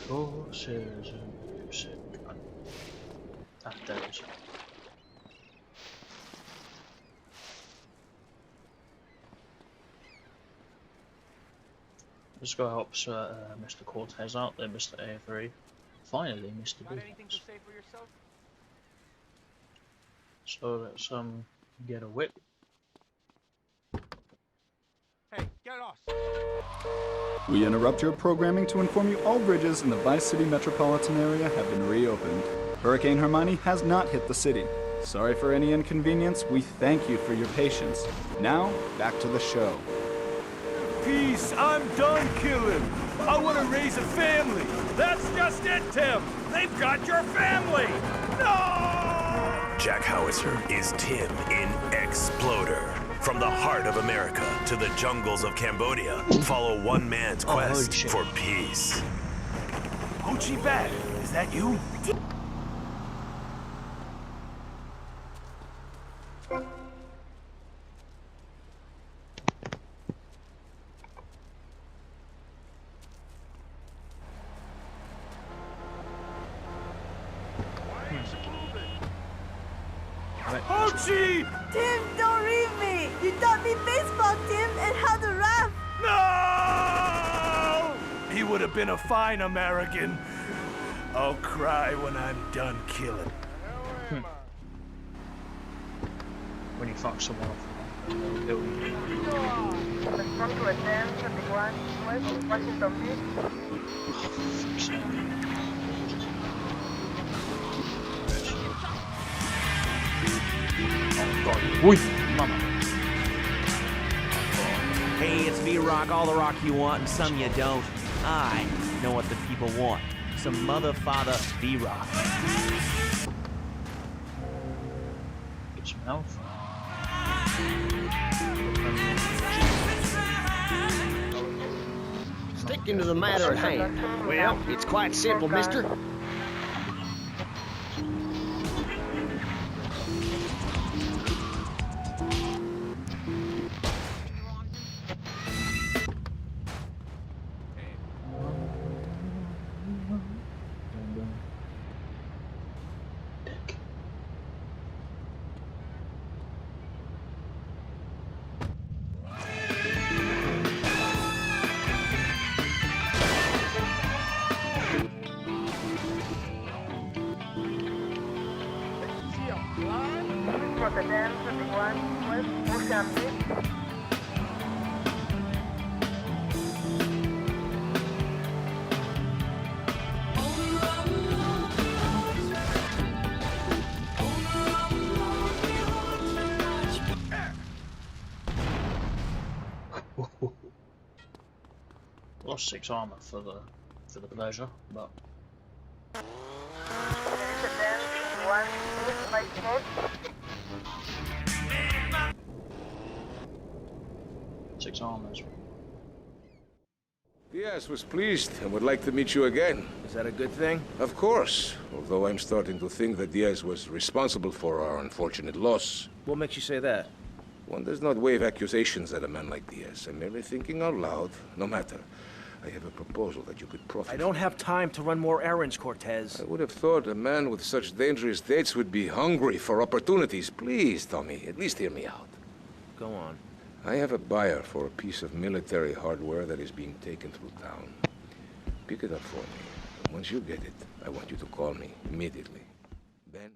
Forces and music. Ah, there it is. Let's go help Mr. Cortez out there, Mr. Avery. Finally, Mr. Got anything to say for yourself? So let's get a whip. Hey, get off! We interrupt your programming to inform you all bridges in the Vice City metropolitan area have been reopened. Hurricane Hermione has not hit the city. Sorry for any inconvenience. We thank you for your patience. Now, back to the show. Peace, I'm done killing. I want to raise a family. That's just it, Tim. They've got your family. No! Jack Howitzer is Tim in Exploder. From the heart of America to the jungles of Cambodia, follow one man's quest for peace. Ho Chi Vat, is that you? Ho Chi! Tim, don't leave me! You taught me baseball, Tim, and how to rap! No! He would have been a fine American. I'll cry when I'm done killing. When you fuck someone off, they'll kill you. Response to attend 71 West Washington Oi, mama. Hey, it's V-Rock, all the rock you want and some you don't. I know what the people want. Some mother-father V-Rock. Get some health. Sticking to the matter at hand. Well, it's quite simple, mister. Rotterdam 71 West Mozambique. Lost 6 armor for the pleasure, but. Six armors. Diaz was pleased and would like to meet you again. Is that a good thing? Of course, although I'm starting to think that Diaz was responsible for our unfortunate loss. What makes you say that? One does not wave accusations at a man like Diaz. I'm merely thinking out loud. No matter. I have a proposal that you could profit. I don't have time to run more errands, Cortez. I would have thought a man with such dangerous dates would be hungry for opportunities. Please, Tommy, at least hear me out. Go on. I have a buyer for a piece of military hardware that is being taken through town. Pick it up for me. And once you get it, I want you to call me immediately. Ben?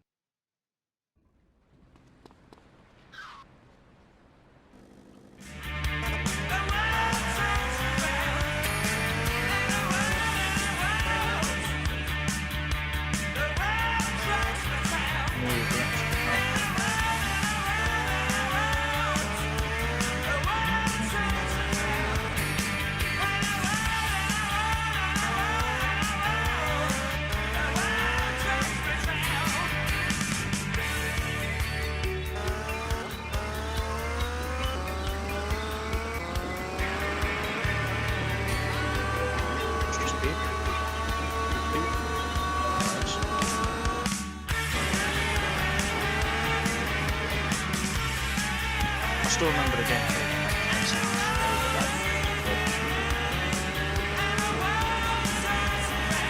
I still remember the game.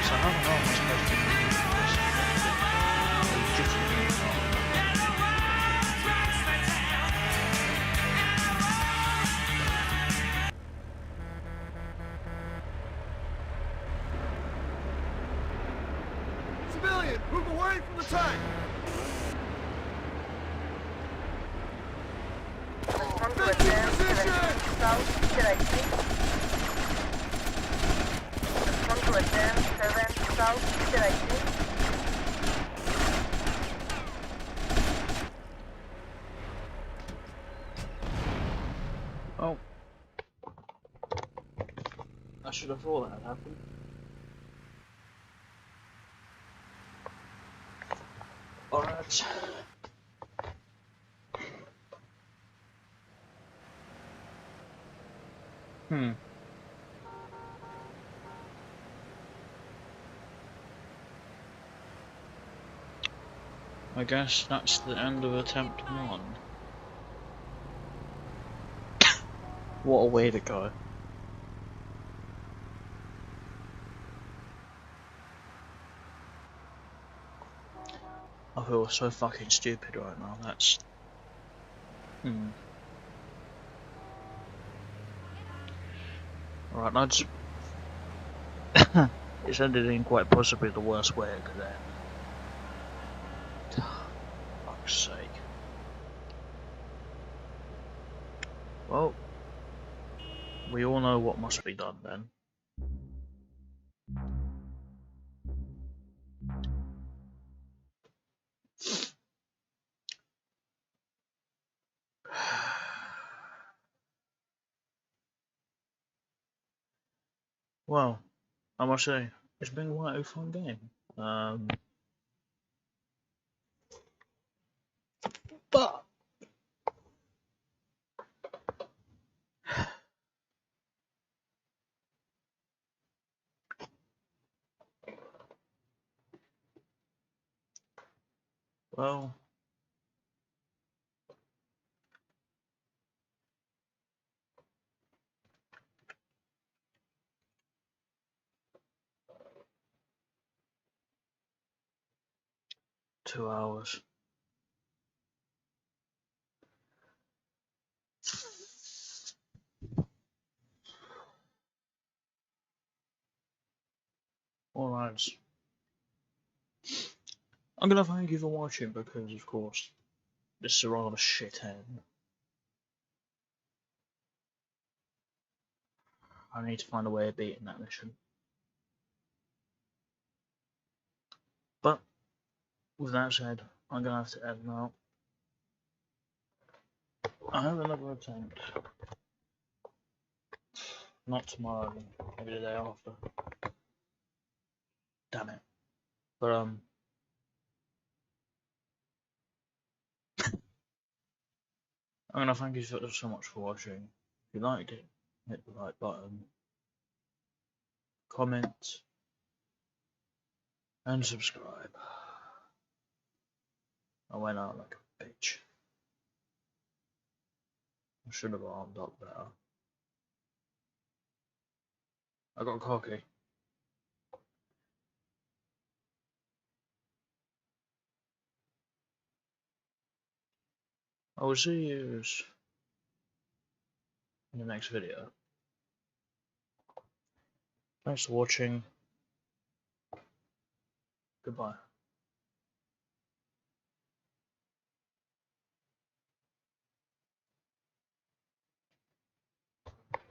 So I don't know how much supposed to do Civilian, move away from the tank! Oh. I should have thought that had happened. Alright. I guess that's the end of attempt 1. What a way to go. I feel so fucking stupid right now, that's... Alright, now just... it's ended in quite possibly the worst way it could end. Fuck's sake. Well, we all know what must be done then. Well, I must say, it's been quite a fun game. But well, two hours. Alright. I'm gonna thank you for watching because, of course, this is a rather shit end. I need to find a way of beating that mission. But, with that said, I'm gonna have to end now. I have another attempt. Not tomorrow, maybe the day after. Damn it. But I'm gonna thank you so much for watching. If you liked it, hit the like button, comment, and subscribe. I went out like a bitch. I should have armed up better. I got cocky. I will see you in the next video. Thanks for watching. Goodbye.